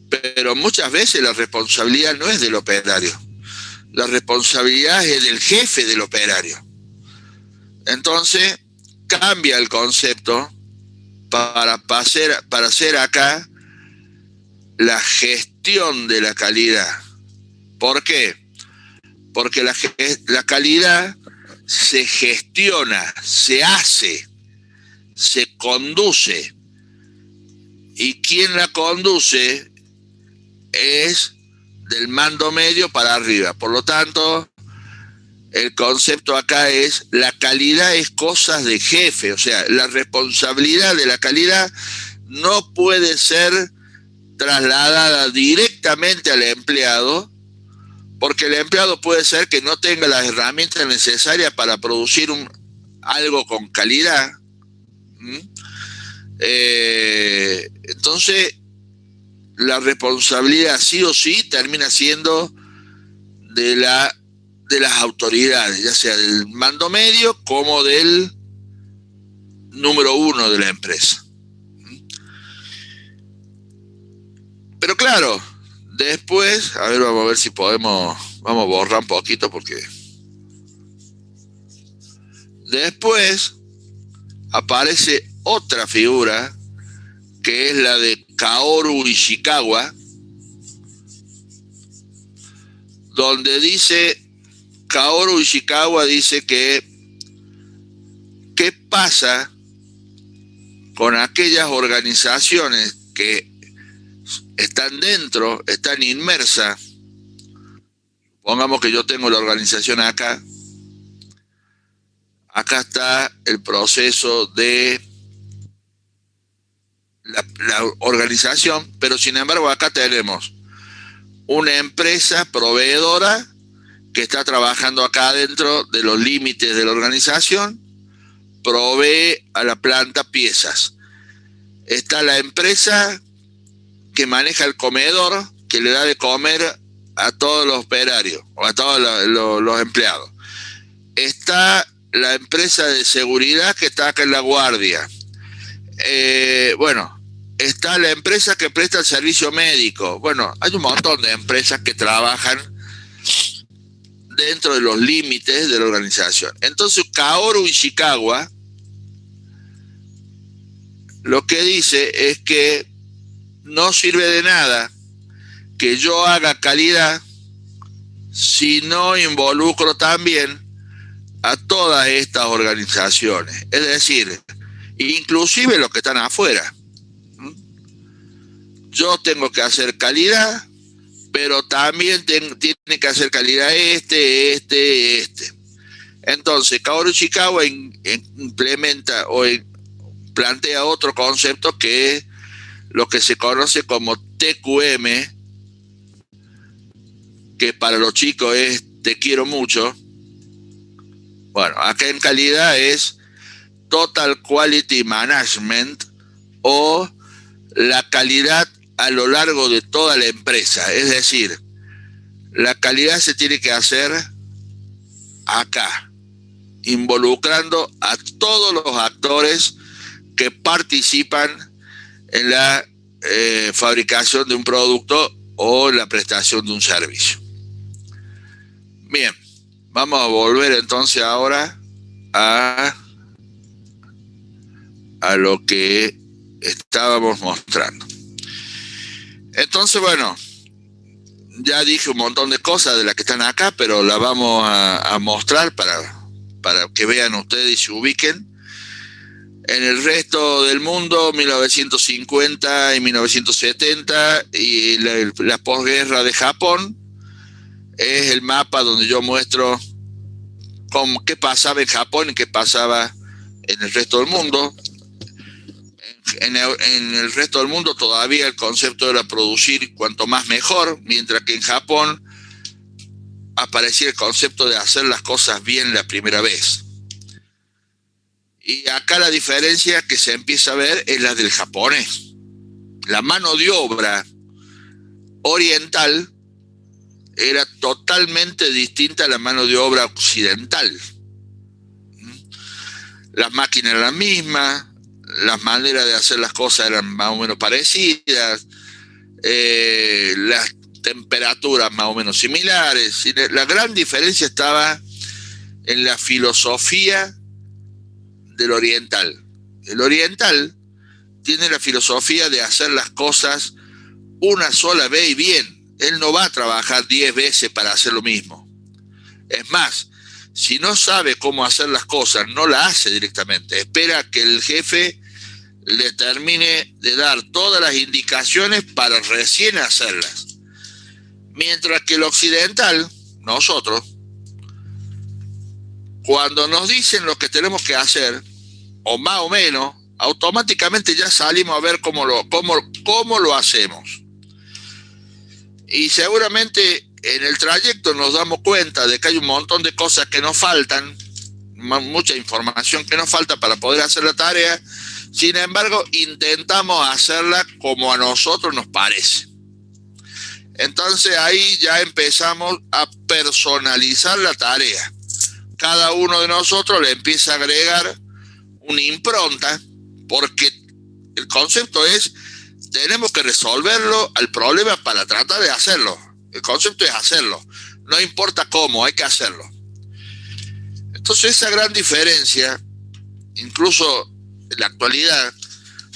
Pero muchas veces la responsabilidad no es del operario, la responsabilidad es del jefe del operario. Entonces cambia el concepto para hacer acá la gestión de la calidad. ¿Por qué? Porque la calidad se gestiona, se hace, se conduce. Y quien la conduce es del mando medio para arriba. Por lo tanto, el concepto acá es: la calidad es cosas de jefe. O sea, la responsabilidad de la calidad no puede ser trasladada directamente al empleado, porque el empleado puede ser que no tenga las herramientas necesarias para producir algo con calidad. Entonces, la responsabilidad sí o sí termina siendo de las autoridades, ya sea del mando medio como del número uno de la empresa. Pero claro, después, a ver, vamos a ver si vamos a borrar un poquito, porque después aparece otra figura, que es la de Kaoru Ishikawa, donde Kaoru Ishikawa dice que ¿qué pasa con aquellas organizaciones que están inmersas? Pongamos que yo tengo la organización acá está el proceso de la organización, pero sin embargo acá tenemos una empresa proveedora que está trabajando acá dentro de los límites de la organización, provee a la planta piezas. Está la empresa que maneja el comedor, que le da de comer a todos los operarios o a todos los empleados. Está la empresa de seguridad que está acá en la guardia. Bueno, está la empresa que presta el servicio médico. Bueno, hay un montón de empresas que trabajan dentro de los límites de la organización. Entonces, Kaoru Ishikawa lo que dice es que no sirve de nada que yo haga calidad si no involucro también a todas estas organizaciones, es decir, inclusive los que están afuera. Yo tengo que hacer calidad, pero también tiene que hacer calidad este. Entonces, Kaoru Ishikawa implementa o plantea otro concepto, que es lo que se conoce como TQM, que para los chicos es te quiero mucho. Bueno, acá en calidad es Total Quality Management, o la calidad a lo largo de toda la empresa. Es decir, la calidad se tiene que hacer acá, involucrando a todos los actores que participan en la fabricación de un producto o la prestación de un servicio. Bien, vamos a volver entonces ahora a lo que estábamos mostrando. Entonces, bueno, ya dije un montón de cosas de las que están acá, pero las vamos a mostrar para que vean ustedes y se ubiquen. En el resto del mundo, 1950 y 1970 y la posguerra de Japón, es el mapa donde yo muestro qué pasaba en Japón y qué pasaba en el resto del mundo. En el resto del mundo todavía el concepto era producir cuanto más mejor, mientras que en Japón aparecía el concepto de hacer las cosas bien la primera vez. Y acá la diferencia que se empieza a ver es la del japonés. La mano de obra oriental era totalmente distinta a la mano de obra occidental. Las máquinas eran las mismas, las maneras de hacer las cosas eran más o menos parecidas, las temperaturas más o menos similares. La gran diferencia estaba en la filosofía del oriental. El oriental tiene la filosofía de hacer las cosas una sola vez y bien. Él no va a trabajar 10 veces para hacer lo mismo. Es más, si no sabe cómo hacer las cosas, no la hace directamente. Espera que el jefe le termine de dar todas las indicaciones para recién hacerlas. Mientras que el occidental, nosotros, cuando nos dicen lo que tenemos que hacer, o más o menos, automáticamente ya salimos a ver cómo lo hacemos. Y seguramente en el trayecto nos damos cuenta de que hay un montón de cosas que nos faltan, mucha información que nos falta para poder hacer la tarea. Sin embargo, intentamos hacerla como a nosotros nos parece. Entonces ahí ya empezamos a personalizar la tarea. Cada uno de nosotros le empieza a agregar una impronta, porque el concepto es, tenemos que resolverlo al problema para tratar de hacerlo. El concepto es hacerlo. No importa cómo, hay que hacerlo. Entonces esa gran diferencia, incluso en la actualidad,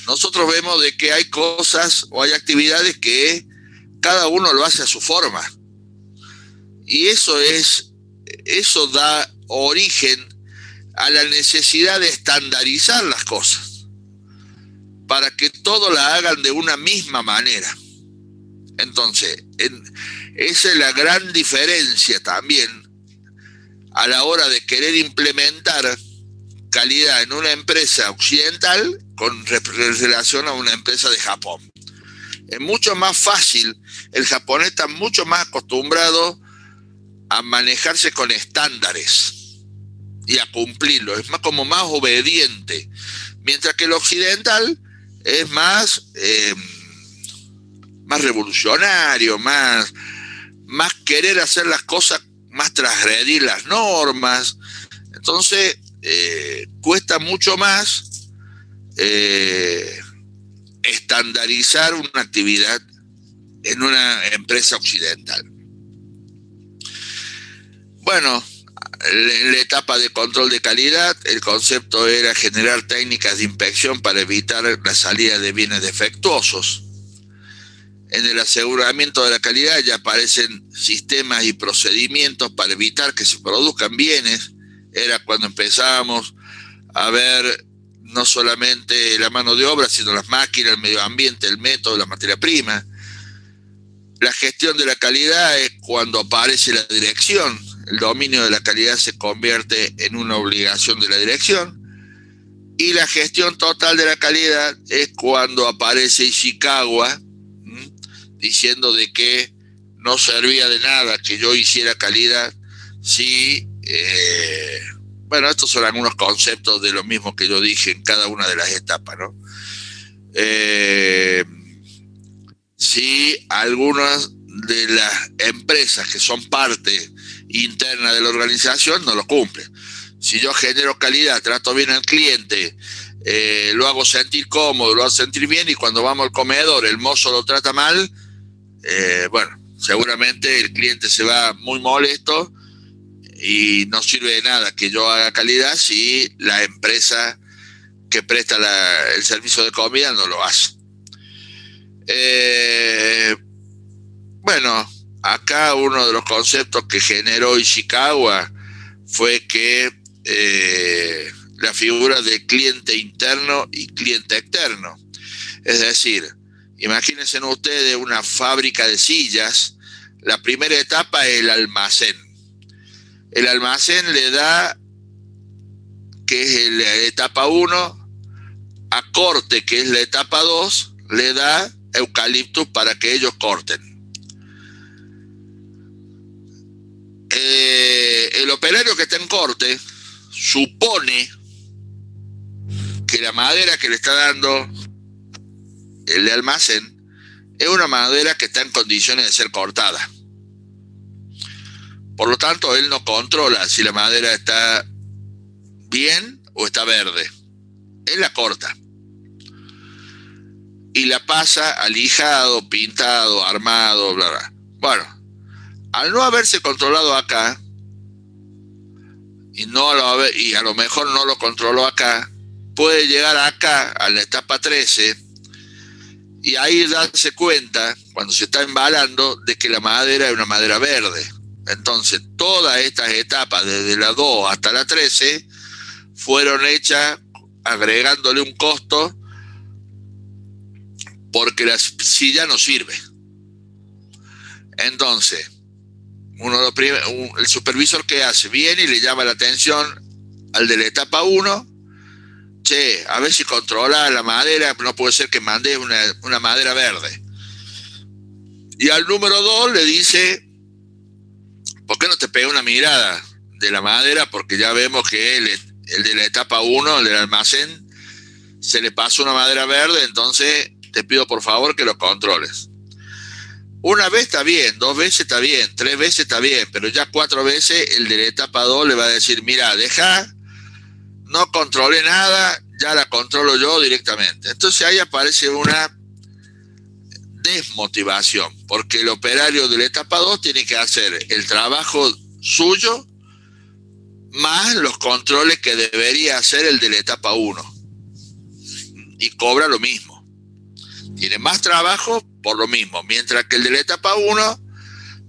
nosotros vemos de que hay cosas o hay actividades que cada uno lo hace a su forma. Y eso da origen a la necesidad de estandarizar las cosas para que todos la hagan de una misma manera. Entonces, esa es la gran diferencia también a la hora de querer implementar calidad en una empresa occidental con relación a una empresa de Japón. Es mucho más fácil, el japonés está mucho más acostumbrado a manejarse con estándares y a cumplirlos, es como más obediente, mientras que el occidental es más revolucionario, más querer hacer las cosas, más transgredir las normas. Entonces cuesta mucho más estandarizar una actividad en una empresa occidental. Bueno, en la etapa de control de calidad, el concepto era generar técnicas de inspección para evitar la salida de bienes defectuosos. En el aseguramiento de la calidad ya aparecen sistemas y procedimientos para evitar que se produzcan bienes. Era cuando empezábamos a ver no solamente la mano de obra, sino las máquinas, el medio ambiente, el método, la materia prima. La gestión de la calidad es cuando aparece la dirección. El dominio de la calidad se convierte en una obligación de la dirección. Y la gestión total de la calidad es cuando aparece Ishikawa diciendo de que no servía de nada que yo hiciera calidad si... bueno, estos son algunos conceptos de lo mismo que yo dije en cada una de las etapas, ¿no? Si algunas de las empresas que son parte interna de la organización no lo cumplen. Si yo genero calidad, trato bien al cliente, lo hago sentir cómodo, lo hago sentir bien, y cuando vamos al comedor el mozo lo trata mal, bueno, seguramente el cliente se va muy molesto y no sirve de nada que yo haga calidad si la empresa que presta el servicio de comida no lo hace. Bueno, acá uno de los conceptos que generó Ishikawa fue que la figura de cliente interno y cliente externo. Es decir, imagínense ustedes una fábrica de sillas. La primera etapa es el almacén. El almacén le da, que es la etapa 1, a corte, que es la etapa 2, le da eucaliptus para que ellos corten. El operario que está en corte supone que la madera que le está dando el almacén es una madera que está en condiciones de ser cortada. Por lo tanto, él no controla si la madera está bien o está verde. Él la corta y la pasa a lijado, pintado, armado, bla, bla. Bueno, al no haberse controlado acá y a lo mejor no lo controló acá, puede llegar acá a la etapa 13 y ahí darse cuenta, cuando se está embalando, de que la madera es una madera verde. Entonces, todas estas etapas, desde la 2 hasta la 13, fueron hechas agregándole un costo porque la silla no sirve. Entonces, el supervisor, ¿qué hace? Viene y le llama la atención al de la etapa 1. Che, a ver si controla la madera, no puede ser que mande una madera verde. Y al número 2 le dice, ¿por qué no te pega una mirada de la madera? Porque ya vemos que el de la etapa 1, el del almacén, se le pasó una madera verde, entonces te pido por favor que lo controles. Una vez está bien, 2 veces está bien, 3 veces está bien, pero ya 4 veces el de la etapa 2 le va a decir, mira, deja, no controle nada, ya la controlo yo directamente. Entonces ahí aparece una desmotivación, porque el operario de la etapa 2 tiene que hacer el trabajo suyo más los controles que debería hacer el de la etapa 1 y cobra lo mismo. Tiene más trabajo por lo mismo, mientras que el de la etapa 1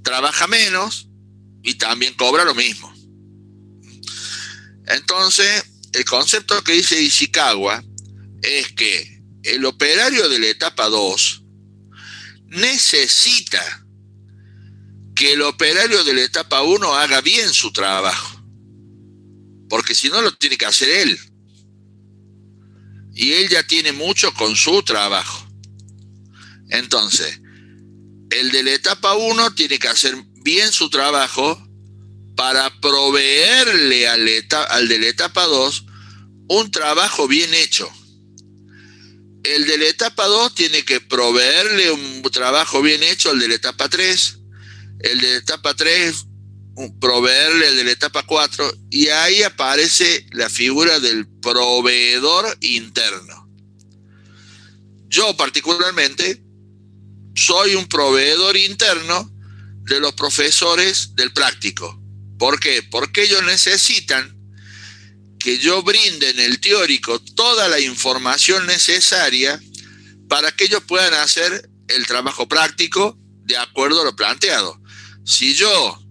trabaja menos y también cobra lo mismo. Entonces, el concepto que dice Ishikawa es que el operario de la etapa 2 necesita que el operario de la etapa 1 haga bien su trabajo, porque si no lo tiene que hacer él, y él ya tiene mucho con su trabajo. Entonces, el de la etapa 1 tiene que hacer bien su trabajo para proveerle al de la etapa 2 un trabajo bien hecho. El de la etapa 2 tiene que proveerle un trabajo bien hecho al de la etapa 3, el de la etapa 3 proveerle el de la etapa 4, y ahí aparece la figura del proveedor interno. Yo particularmente soy un proveedor interno de los profesores del práctico. ¿Por qué? Porque ellos necesitan que yo brinde en el teórico toda la información necesaria para que ellos puedan hacer el trabajo práctico de acuerdo a lo planteado. Si yo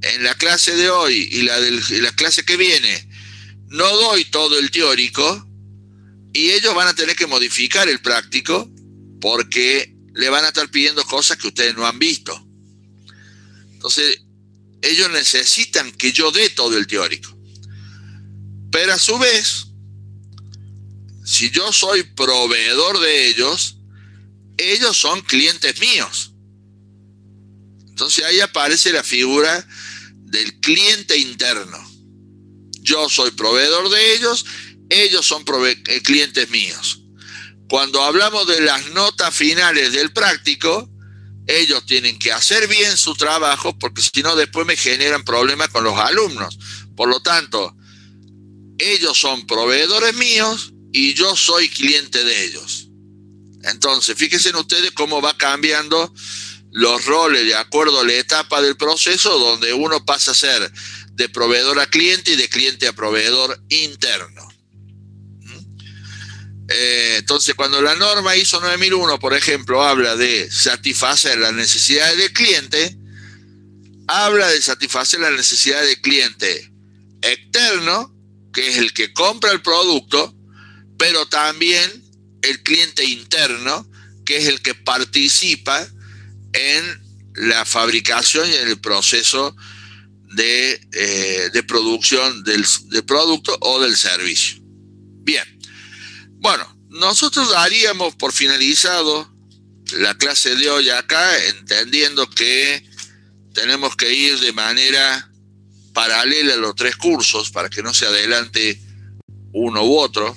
en la clase de hoy y la clase que viene no doy todo el teórico, y ellos van a tener que modificar el práctico porque le van a estar pidiendo cosas que ustedes no han visto. Entonces, ellos necesitan que yo dé todo el teórico. Pero a su vez, si yo soy proveedor de ellos, ellos son clientes míos. Entonces ahí aparece la figura del cliente interno. Yo soy proveedor de ellos son clientes míos. Cuando hablamos de las notas finales del práctico, ellos tienen que hacer bien su trabajo, porque si no después me generan problemas con los alumnos. Por lo tanto, ellos son proveedores míos y yo soy cliente de ellos. Entonces, fíjense ustedes cómo va cambiando los roles de acuerdo a la etapa del proceso, donde uno pasa a ser de proveedor a cliente y de cliente a proveedor interno. Entonces, cuando la norma ISO 9001, por ejemplo, habla de satisfacer las necesidades del cliente, habla de satisfacer las necesidades del cliente externo, que es el que compra el producto, pero también el cliente interno, que es el que participa en la fabricación y en el proceso de producción del producto o del servicio. Bien, bueno, nosotros daríamos por finalizado la clase de hoy acá, entendiendo que tenemos que ir de manera paralela a los 3 cursos para que no se adelante uno u otro.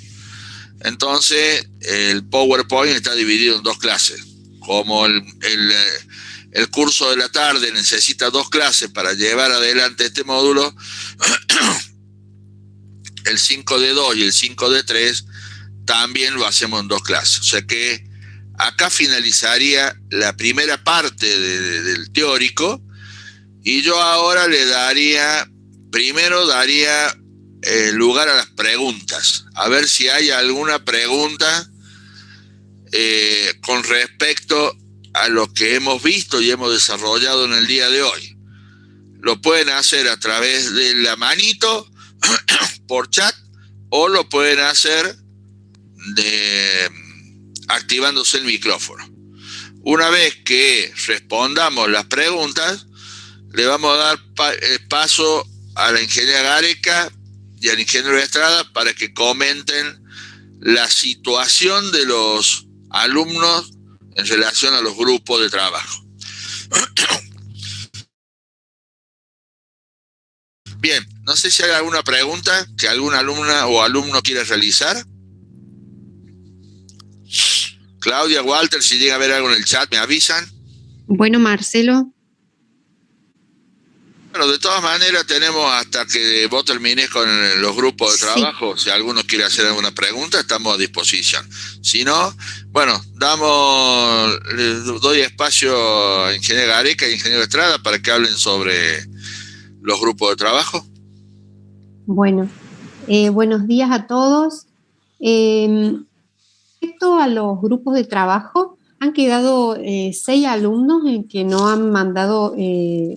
Entonces, el PowerPoint está dividido en 2 clases. Como el curso de la tarde necesita 2 clases para llevar adelante este módulo, el 5D2 y el 5D3 también lo hacemos en 2 clases. O sea que acá finalizaría la primera parte del teórico, y yo ahora le daría primero daría lugar a las preguntas, a ver si hay alguna pregunta con respecto a lo que hemos visto y hemos desarrollado en el día de hoy. Lo pueden hacer a través de la manito, por chat, o lo pueden hacer activándose el micrófono. Una vez que respondamos las preguntas, le vamos a dar paso a la ingeniera Gareca y al ingeniero Estrada para que comenten la situación de los alumnos en relación a los grupos de trabajo. Bien, no sé si hay alguna pregunta que alguna alumna o alumno quiera realizar. Claudia, Walter, si llega a ver algo en el chat, me avisan. Bueno, Marcelo. Bueno, de todas maneras tenemos hasta que vos termines con los grupos de trabajo. Sí. Si alguno quiere hacer alguna pregunta, estamos a disposición. Si no, bueno, doy espacio a ingeniero Gareca y ingeniero Estrada para que hablen sobre los grupos de trabajo. Bueno, buenos días a todos. Respecto a los grupos de trabajo, han quedado 6 alumnos en que no han mandado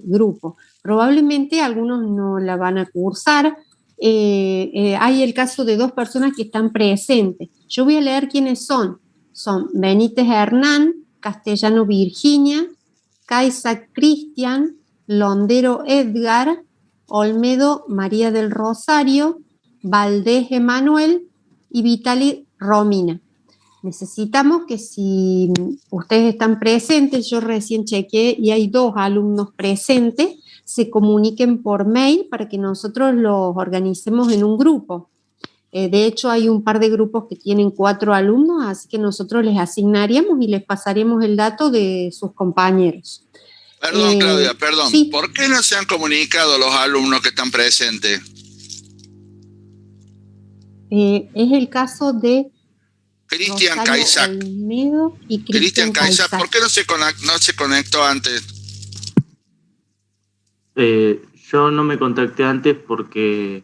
grupo. Probablemente algunos no la van a cursar. Hay el caso de 2 personas que están presentes. Yo voy a leer quiénes son. Son Benítez Hernán, Castellano Virginia, Caiza Cristian, Londero Edgar, Olmedo María del Rosario, Valdés Emanuel y Vitali Romina. Necesitamos que si ustedes están presentes, yo recién chequeé y hay 2 alumnos presentes, se comuniquen por mail para que nosotros los organicemos en un grupo. De hecho, hay un par de grupos que tienen 4 alumnos, así que nosotros les asignaríamos y les pasaremos el dato de sus compañeros. Perdón, Claudia, perdón. Sí. ¿Por qué no se han comunicado los alumnos que están presentes? Es el caso de Cristian Caizac. Y Cristian Caizac. ¿Por qué no se conectó antes? Yo no me contacté antes porque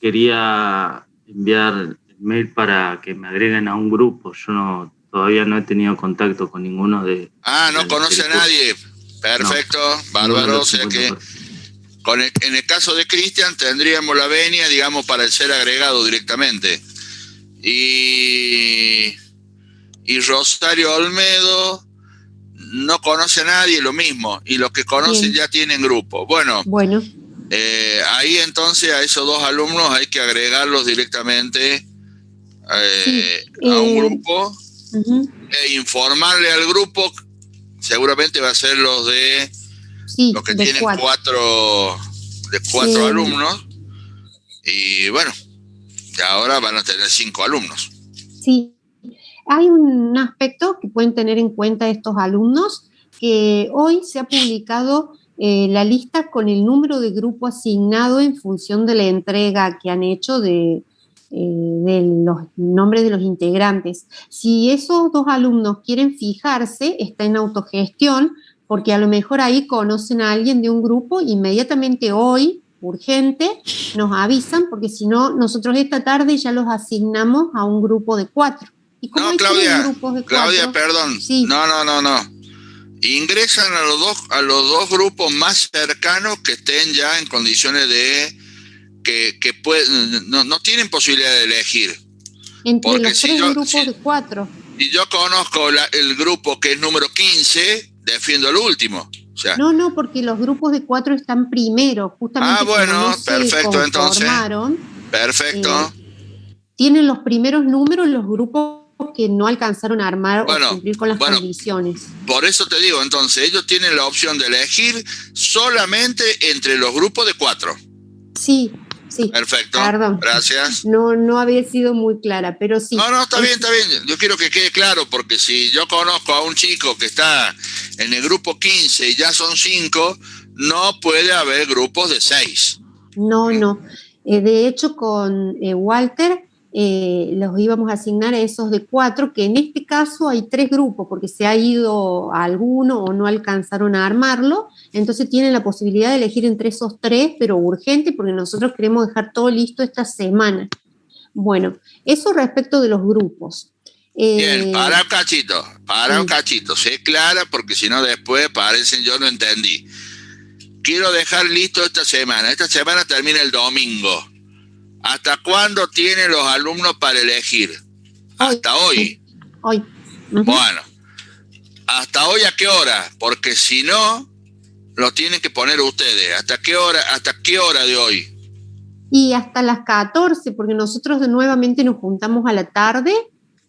quería enviar el mail para que me agreguen a un grupo. Yo todavía no he tenido contacto con ninguno de... no conoce a nadie. Perfecto, no, bárbaro. O sea que en el caso de Cristian tendríamos la venia, digamos, para el ser agregado directamente. Y Rosario Olmedo no conoce a nadie, lo mismo. Y los que conocen ya tienen grupo. Bueno. Ahí entonces a esos 2 alumnos hay que agregarlos directamente a un grupo e informarle al grupo. Seguramente va a ser los que tienen 4 alumnos. Y bueno, ahora van a tener 5 alumnos. Sí, hay un aspecto que pueden tener en cuenta estos alumnos, que hoy se ha publicado la lista con el número de grupo asignado en función de la entrega que han hecho de los nombres de los integrantes. Si esos 2 alumnos quieren fijarse, está en autogestión, porque a lo mejor ahí conocen a alguien de un grupo, inmediatamente hoy, urgente, nos avisan, porque si no, nosotros esta tarde ya los asignamos a un grupo de 4. ¿Y cómo no, hay Claudia, 3 grupos de 4? Claudia, perdón. Sí. No. Ingresan a los dos grupos más cercanos que estén ya en condiciones de que no tienen posibilidad de elegir. Entre porque los 3 grupos de 4. Si yo conozco el grupo que es número 15, defiendo el último. O sea, no, porque los grupos de 4 están primero, justamente. Bueno, perfecto, entonces. Perfecto. Tienen los primeros números los grupos que no alcanzaron a armar o cumplir con las condiciones. Por eso te digo, entonces, ellos tienen la opción de elegir solamente entre los grupos de 4. Sí. Perfecto. Perdón. Gracias. No había sido muy clara, pero sí. No, está bien. Yo quiero que quede claro, porque si yo conozco a un chico que está en el grupo 15 y ya son 5, no puede haber grupos de 6. No. De hecho, con Walter los íbamos a asignar a esos de 4, que en este caso hay 3 grupos, porque se ha ido a alguno o no alcanzaron a armarlo, entonces tienen la posibilidad de elegir entre esos 3, pero urgente, porque nosotros queremos dejar todo listo esta semana. Bueno, eso respecto de los grupos. Bien, para un cachito, sé clara, porque si no después parecen yo no entendí. Quiero dejar listo esta semana termina el domingo. ¿Hasta cuándo tienen los alumnos para elegir? Hasta hoy. Hoy. Bueno, ¿hasta hoy a qué hora? Porque si no, lo tienen que poner ustedes. ¿Hasta qué hora de hoy? Y hasta las 14, porque nosotros nuevamente nos juntamos a la tarde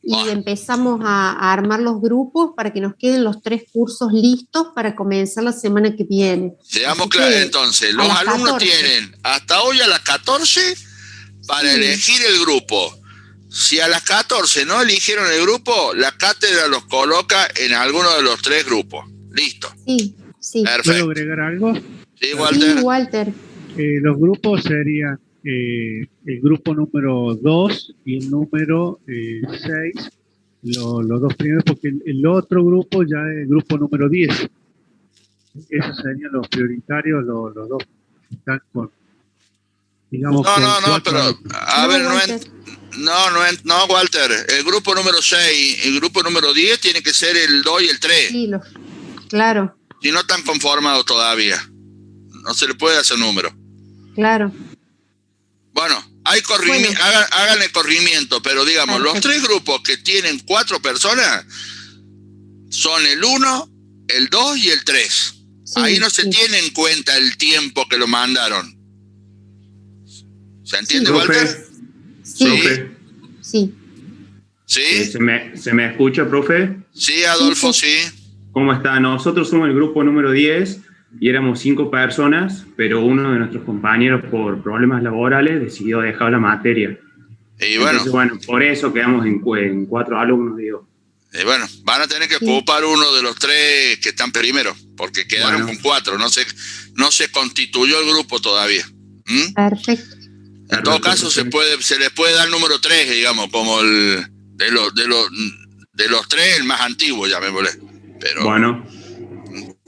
y empezamos a armar los grupos para que nos queden los 3 cursos listos para comenzar la semana que viene. Seamos claros, entonces, los alumnos tienen hasta hoy a las 14 para elegir el grupo. Si a las 14 no eligieron el grupo, la cátedra los coloca en alguno de los 3 grupos. Listo. Sí. Perfecto. ¿Puedo agregar algo? Sí, Walter. Sí, Walter. Los grupos serían el grupo número 2 y el número 6, los 2 primeros, porque el otro grupo ya es el grupo número 10. Esos serían los prioritarios, los 2 que están con, digamos, No, pero, a ver, no, Walter, el grupo número 6, el grupo número 10 tiene que ser el 2 y el 3. Sí, claro. Si no están conformados todavía, no se le puede hacer número. Claro. Bueno, hay corrimiento, hagan el corrimiento, pero digamos, perfecto. Los 3 grupos que tienen 4 personas son el 1, el 2 y el 3. Sí, ahí no se tiene en cuenta el tiempo que lo mandaron. ¿Se entiende, Walter? Sí. ¿Se me escucha, profe? Sí, Adolfo, sí. ¿Cómo está? Nosotros somos el grupo número 10 y éramos 5 personas, pero uno de nuestros compañeros por problemas laborales decidió dejar la materia. Y bueno, entonces, por eso quedamos en 4 alumnos, digo. Y bueno, van a tener que ocupar uno de los 3 que están primero, porque quedaron con 4, no se constituyó el grupo todavía. Perfecto. En todo caso, se les puede dar el número 3, digamos, como el de los 3, el más antiguo, llamémosle. Pero bueno.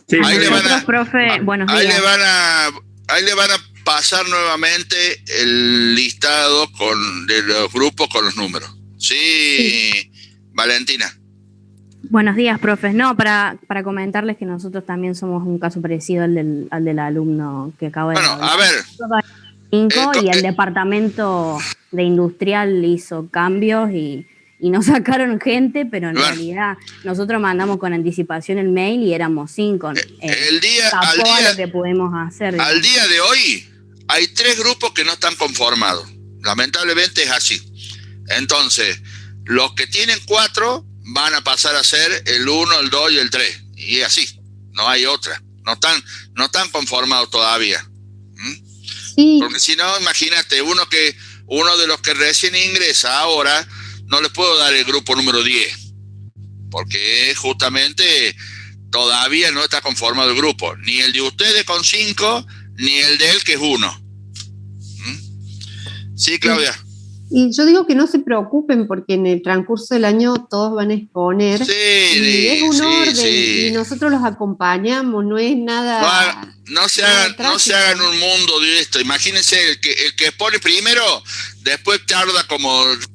Sí, ahí le van a, profe, buenos días. Ahí le van a pasar nuevamente el listado de los grupos con los números. Sí. Valentina. Buenos días, profes. No, para comentarles que nosotros también somos un caso parecido al del alumno que acabo de hablar. Bueno, a ver. Y el departamento de industrial hizo cambios y nos sacaron gente, pero en realidad nosotros mandamos con anticipación el mail y éramos 5. Al día lo que podemos hacer. Al día de hoy hay 3 grupos que no están conformados. Lamentablemente es así. Entonces, los que tienen 4 van a pasar a ser el 1, el 2 y el 3. Y así, no hay otra. No están conformados todavía. Sí. Porque si no, imagínate, uno de los que recién ingresa ahora, no le puedo dar el grupo número 10, porque justamente todavía no está conformado el grupo, ni el de ustedes con 5, ni el de él que es 1. Sí, Claudia. Y yo digo que no se preocupen, porque en el transcurso del año todos van a exponer. Sí, y es un orden, sí. y nosotros los acompañamos, no es nada. No se hagan un mundo de esto. Imagínense, el que expone primero, después tarda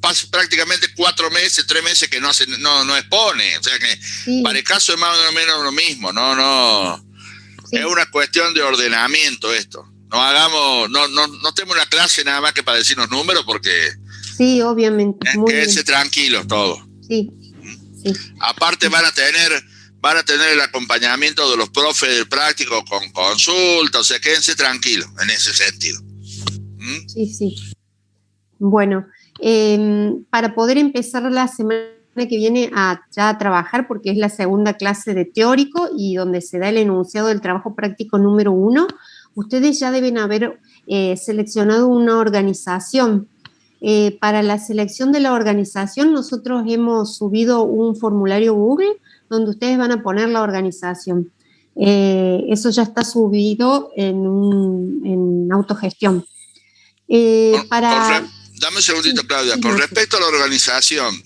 pasa prácticamente 4 meses, 3 meses que no expone. O sea que para el caso es más o menos lo mismo. No. Sí. Es una cuestión de ordenamiento esto. No tenemos una clase nada más que para decirnos números, porque sí, obviamente. Quédense tranquilos todos. Sí. Aparte van a tener el acompañamiento de los profes del práctico con consulta, o sea, quédense tranquilos en ese sentido. Sí. Bueno, para poder empezar la semana que viene ya a trabajar, porque es la segunda clase de teórico y donde se da el enunciado del trabajo práctico número 1, ustedes ya deben haber seleccionado una organización. Para la selección de la organización, nosotros hemos subido un formulario Google donde ustedes van a poner la organización. Eso ya está subido en autogestión. Dame un segundito, Claudia. Con respecto a la organización,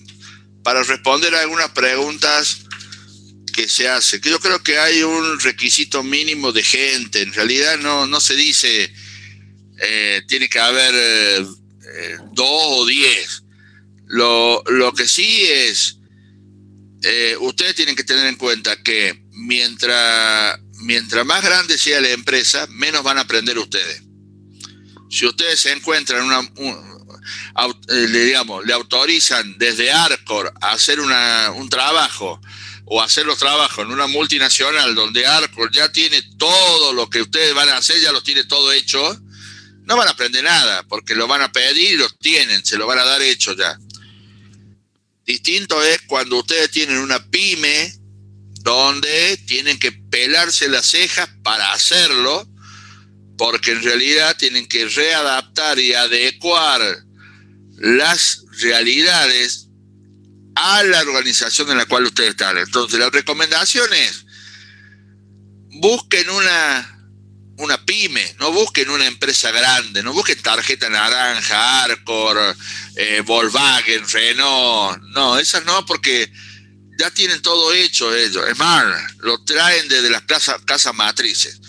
para responder a algunas preguntas que se hacen, que yo creo que hay un requisito mínimo de gente. En realidad no se dice tiene que haber 2 o 10. Lo que sí es, ustedes tienen que tener en cuenta que mientras más grande sea la empresa, menos van a aprender ustedes. Si ustedes se encuentran le autorizan desde Arcor a hacer un trabajo o hacer los trabajos en una multinacional donde Arcor ya tiene todo lo que ustedes van a hacer, ya lo tiene todo hecho, no van a aprender nada, porque lo van a pedir y lo tienen, se lo van a dar hecho ya. Distinto es cuando ustedes tienen una pyme donde tienen que pelarse las cejas para hacerlo, porque en realidad tienen que readaptar y adecuar las realidades a la organización en la cual ustedes están. Entonces, la recomendación es: busquen una pyme, no busquen una empresa grande, no busquen Tarjeta Naranja, Arcor, Volkswagen, Renault. No, esas no, porque ya tienen todo hecho ellos. Es más, lo traen desde las casas matrices.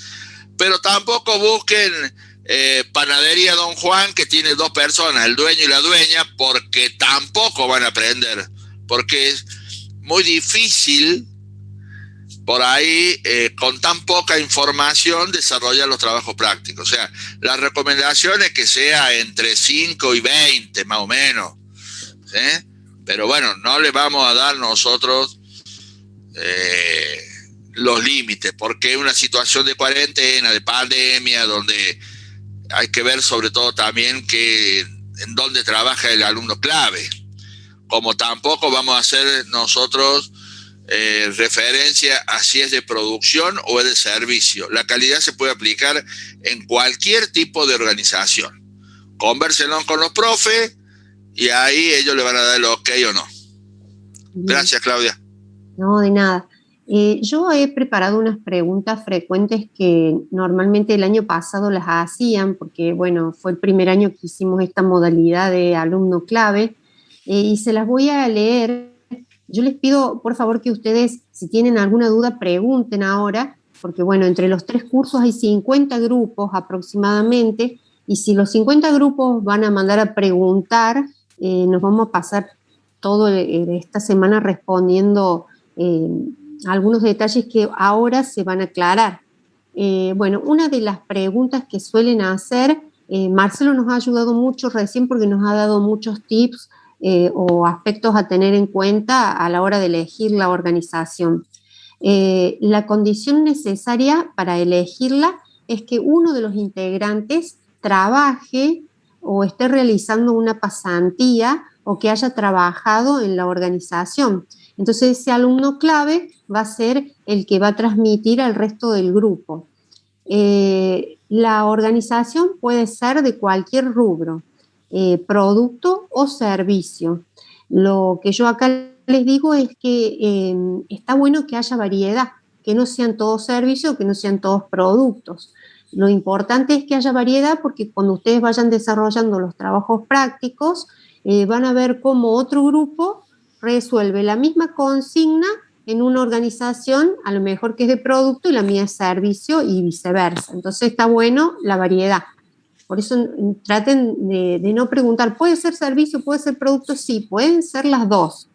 Pero tampoco busquen Panadería Don Juan, que tiene 2 personas, el dueño y la dueña, porque tampoco van a aprender, porque es muy difícil por ahí, con tan poca información, desarrollar los trabajos prácticos. O sea, la recomendación es que sea entre 5 y 20, más o menos, ¿sí? Pero bueno, no le vamos a dar nosotros los límites, porque es una situación de cuarentena, de pandemia, donde hay que ver sobre todo también en dónde trabaja el alumno clave. Como tampoco vamos a hacer nosotros referencia a si es de producción o es de servicio. La calidad se puede aplicar en cualquier tipo de organización. Convérsenlo con los profes y ahí ellos le van a dar el ok o no. Gracias, Claudia. No, de nada. Yo he preparado unas preguntas frecuentes que normalmente el año pasado las hacían, porque bueno, fue el primer año que hicimos esta modalidad de alumno clave, y se las voy a leer. Yo les pido, por favor, que ustedes, si tienen alguna duda, pregunten ahora, porque bueno, entre los 3 cursos hay 50 grupos aproximadamente, y si los 50 grupos van a mandar a preguntar, nos vamos a pasar toda esta semana respondiendo algunos detalles que ahora se van a aclarar. Bueno, una de las preguntas que suelen hacer, Marcelo nos ha ayudado mucho recién porque nos ha dado muchos tips o aspectos a tener en cuenta a la hora de elegir la organización. La condición necesaria para elegirla es que uno de los integrantes trabaje o esté realizando una pasantía o que haya trabajado en la organización. Entonces ese alumno clave va a ser el que va a transmitir al resto del grupo. La organización puede ser de cualquier rubro, producto o servicio. Lo que yo acá les digo es que está bueno que haya variedad, que no sean todos servicios, que no sean todos productos. Lo importante es que haya variedad porque cuando ustedes vayan desarrollando los trabajos prácticos, van a ver cómo otro grupo resuelve la misma consigna en una organización, a lo mejor que es de producto y la mía es servicio y viceversa. Entonces está bueno la variedad. Por eso traten de no preguntar, ¿puede ser servicio, puede ser producto? Sí, pueden ser las dos.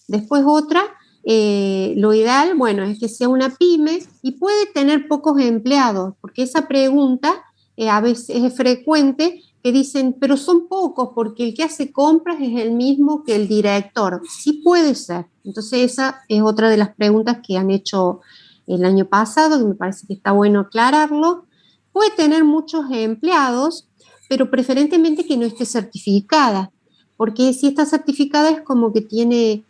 Después otra, lo ideal, bueno, es que sea una pyme y puede tener pocos empleados, porque esa pregunta a veces es frecuente, que dicen, pero son pocos, porque el que hace compras es el mismo que el director. Sí puede ser. Entonces esa es otra de las preguntas que han hecho el año pasado, que me parece que está bueno aclararlo. Puede tener muchos empleados, pero preferentemente que no esté certificada, porque si está certificada es como que tiene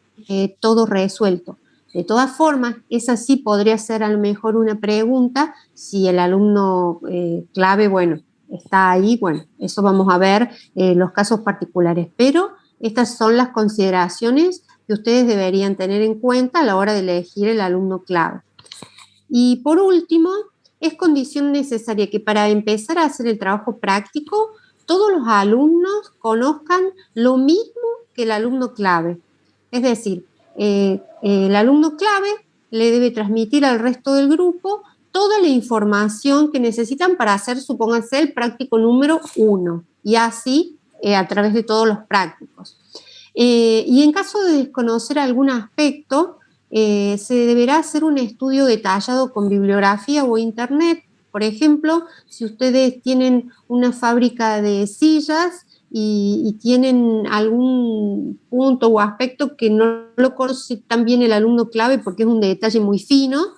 todo resuelto. De todas formas, esa sí podría ser a lo mejor una pregunta, si el alumno clave, bueno, está ahí, bueno, eso vamos a ver los casos particulares, pero estas son las consideraciones que ustedes deberían tener en cuenta a la hora de elegir el alumno clave. Y por último, es condición necesaria que para empezar a hacer el trabajo práctico, todos los alumnos conozcan lo mismo que el alumno clave. Es decir, el alumno clave le debe transmitir al resto del grupo toda la información que necesitan para hacer, supónganse, el práctico número 1, y así a través de todos los prácticos. Y en caso de desconocer algún aspecto, se deberá hacer un estudio detallado con bibliografía o internet. Por ejemplo, si ustedes tienen una fábrica de sillas y tienen algún punto o aspecto que no lo conoce tan bien el alumno clave porque es un detalle muy fino,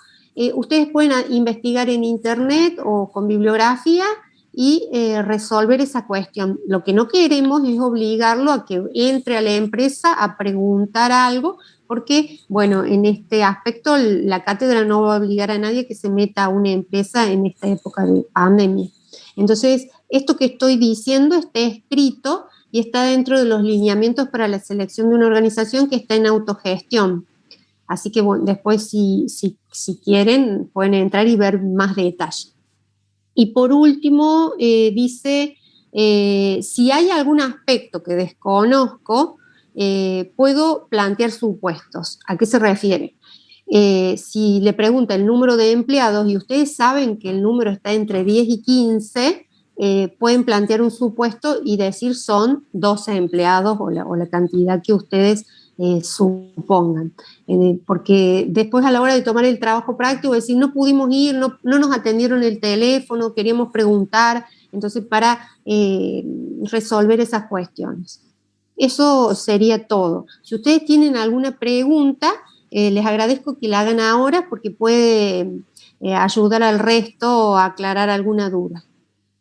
ustedes pueden investigar en internet o con bibliografía y resolver esa cuestión. Lo que no queremos es obligarlo a que entre a la empresa a preguntar algo, porque, bueno, en este aspecto la cátedra no va a obligar a nadie que se meta a una empresa en esta época de pandemia. Entonces, esto que estoy diciendo está escrito y está dentro de los lineamientos para la selección de una organización que está en autogestión. Así que, bueno, después, si quieren, pueden entrar y ver más detalle. Y por último, dice, si hay algún aspecto que desconozco, puedo plantear supuestos. ¿A qué se refiere? Si le pregunta el número de empleados y ustedes saben que el número está entre 10 y 15, pueden plantear un supuesto y decir son 12 empleados o la cantidad que ustedes supongan. Porque después a la hora de tomar el trabajo práctico, decir no pudimos ir, no nos atendieron el teléfono, queríamos preguntar, entonces para resolver esas cuestiones. Eso sería todo. Si ustedes tienen alguna pregunta, les agradezco que la hagan ahora porque puede ayudar al resto a aclarar alguna duda.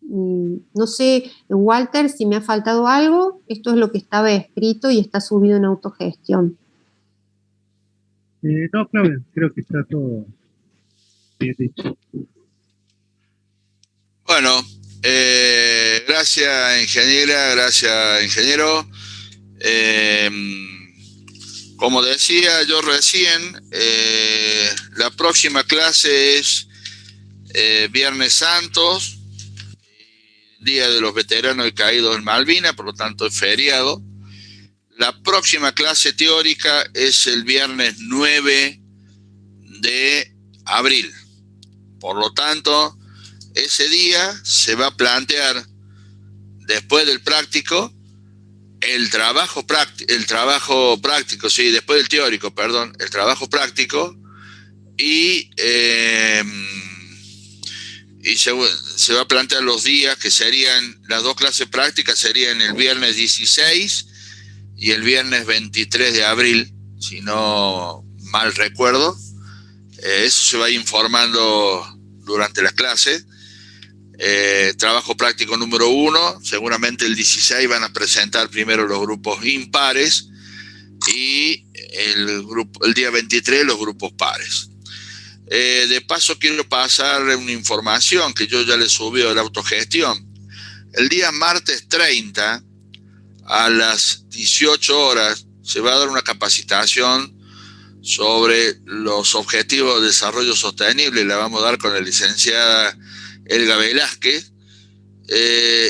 No sé, Walter, si me ha faltado algo. Esto es lo que estaba escrito y está subido en autogestión. No, Claudia, creo que está todo bien dicho. Bueno, gracias ingeniera, gracias ingeniero. Como decía yo recién, la próxima clase es Viernes Santos, Día de los Veteranos y Caídos en Malvinas, por lo tanto es feriado. La próxima clase teórica es el viernes 9 de abril. Por lo tanto, ese día se va a plantear, después del práctico, el trabajo práctico, sí, después del teórico, perdón, el trabajo práctico, y se va a plantear los días que serían, las dos clases prácticas serían el viernes 16 y el viernes 23 de abril, si no mal recuerdo. Eso se va informando durante las clases. Trabajo práctico número 1, seguramente el 16 van a presentar primero los grupos impares y el día 23 los grupos pares. De paso quiero pasar una información que yo ya le subí a la autogestión. El día martes 30 a las 18 horas se va a dar una capacitación sobre los objetivos de desarrollo sostenible. La vamos a dar con la licenciada Elga Velázquez,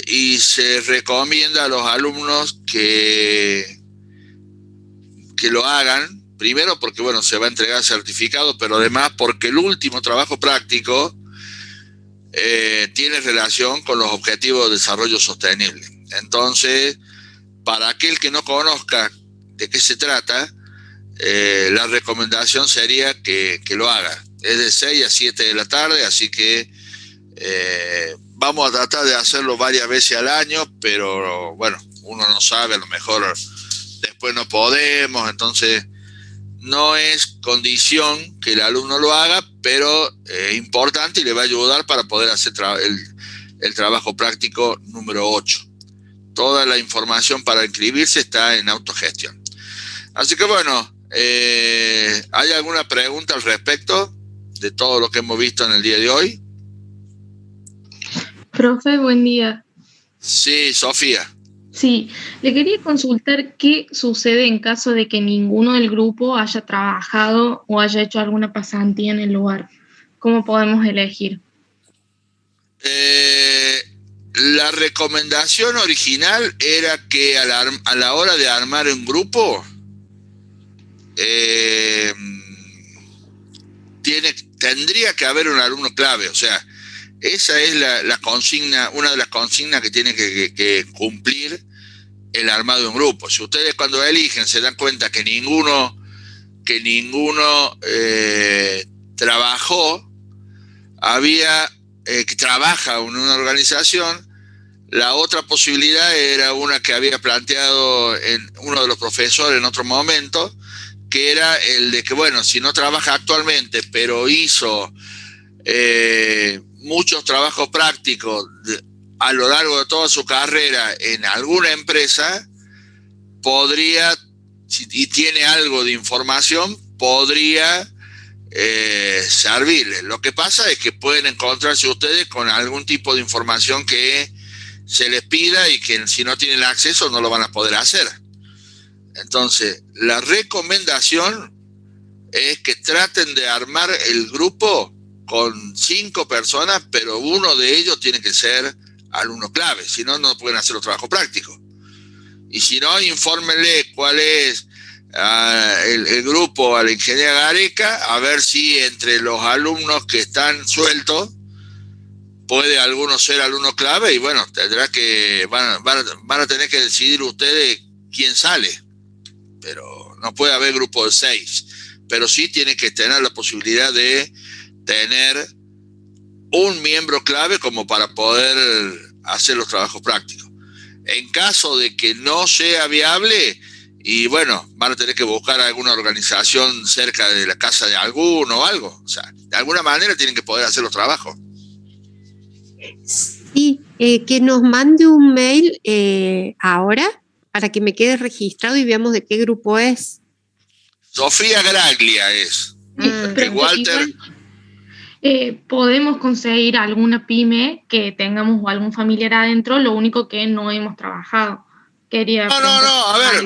y se recomienda a los alumnos que lo hagan, primero porque bueno, se va a entregar certificado, pero además porque el último trabajo práctico tiene relación con los objetivos de desarrollo sostenible. Entonces, para aquel que no conozca de qué se trata, la recomendación sería que lo haga. Es de 6 a 7 de la tarde, así que vamos a tratar de hacerlo varias veces al año, pero bueno, uno no sabe, a lo mejor después no podemos, entonces no es condición que el alumno lo haga, pero es importante y le va a ayudar para poder hacer el trabajo práctico número 8. Toda la información para inscribirse está en autogestión. Así que bueno, ¿hay alguna pregunta al respecto de todo lo que hemos visto en el día de hoy? Profe, buen día. Sí, Sofía. Sí, le quería consultar qué sucede en caso de que ninguno del grupo haya trabajado o haya hecho alguna pasantía en el lugar. ¿Cómo podemos elegir? la recomendación original era que a la hora de armar un grupo, tendría que haber un alumno clave. O sea, esa es la consigna, una de las consignas que tiene que cumplir el armado de un grupo. Si ustedes cuando eligen se dan cuenta que ninguno trabajó, que trabaja en una organización, la otra posibilidad era una que había planteado uno de los profesores en otro momento, que era el de que, bueno, si no trabaja actualmente, pero hizo muchos trabajos prácticos a lo largo de toda su carrera en alguna empresa, podría, y tiene algo de información, podría servirles. Lo que pasa es que pueden encontrarse ustedes con algún tipo de información que se les pida y que si no tienen acceso no lo van a poder hacer. Entonces, la recomendación es que traten de armar el grupo con 5 personas, pero uno de ellos tiene que ser alumno clave, si no, no pueden hacer los trabajos prácticos. Y si no, infórmenle cuál es el grupo a la ingeniera Gareca, a ver si entre los alumnos que están sueltos puede alguno ser alumno clave, y bueno, van a tener que decidir ustedes quién sale. Pero no puede haber grupo de 6, pero sí tiene que tener la posibilidad de tener un miembro clave como para poder hacer los trabajos prácticos. En caso de que no sea viable, y bueno, van a tener que buscar alguna organización cerca de la casa de alguno o algo. O sea, de alguna manera tienen que poder hacer los trabajos. Sí, que nos mande un mail ahora para que me quede registrado y veamos de qué grupo es. Sofía Graglia es. Pero Walter. Podemos conseguir alguna pyme que tengamos o algún familiar adentro, lo único que no hemos trabajado. A ver,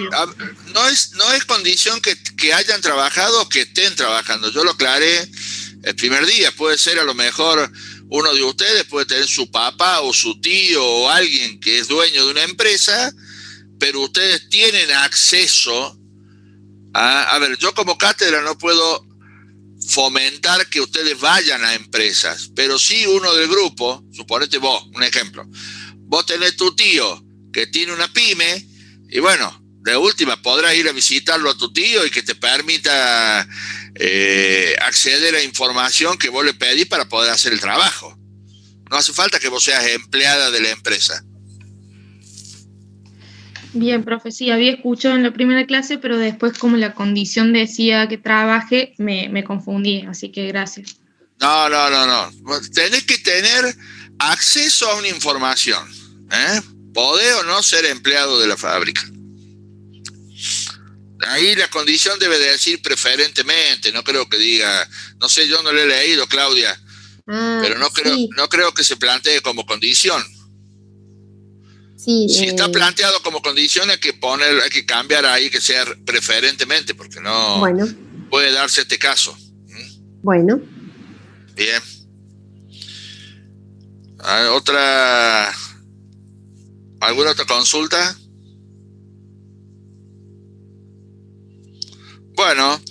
no es condición que hayan trabajado o que estén trabajando. Yo lo aclaré el primer día. Puede ser a lo mejor uno de ustedes, puede tener su papá o su tío o alguien que es dueño de una empresa, pero ustedes tienen acceso a ver, yo como cátedra no puedo fomentar que ustedes vayan a empresas, pero sí uno del grupo, suponete vos, un ejemplo, vos tenés tu tío que tiene una pyme, y bueno, de última podrás ir a visitarlo a tu tío y que te permita acceder a información que vos le pedís para poder hacer el trabajo. No hace falta que vos seas empleada de la empresa. Bien, profe, sí, había escuchado en la primera clase, pero después como la condición decía que trabaje, me confundí, así que gracias. No. Tenés que tener acceso a una información. Podés o no ser empleado de la fábrica. Ahí la condición debe decir preferentemente, no creo que diga, no sé, yo no lo he leído, Claudia, pero no creo que se plantee como condición. Sí, si está planteado como condición hay que cambiar ahí que sea preferentemente, porque no puede darse este caso. Bueno. Bien. ¿Alguna otra consulta? Bueno,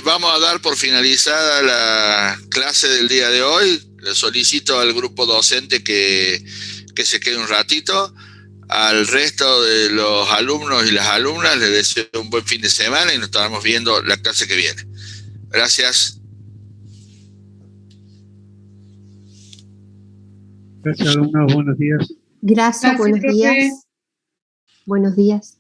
vamos a dar por finalizada la clase del día de hoy. Le solicito al grupo docente que se quede un ratito. Al resto de los alumnos y las alumnas les deseo un buen fin de semana y nos estaremos viendo la clase que viene. Gracias. Gracias, alumnos. Buenos días. Gracias, buenos días. Buenos días.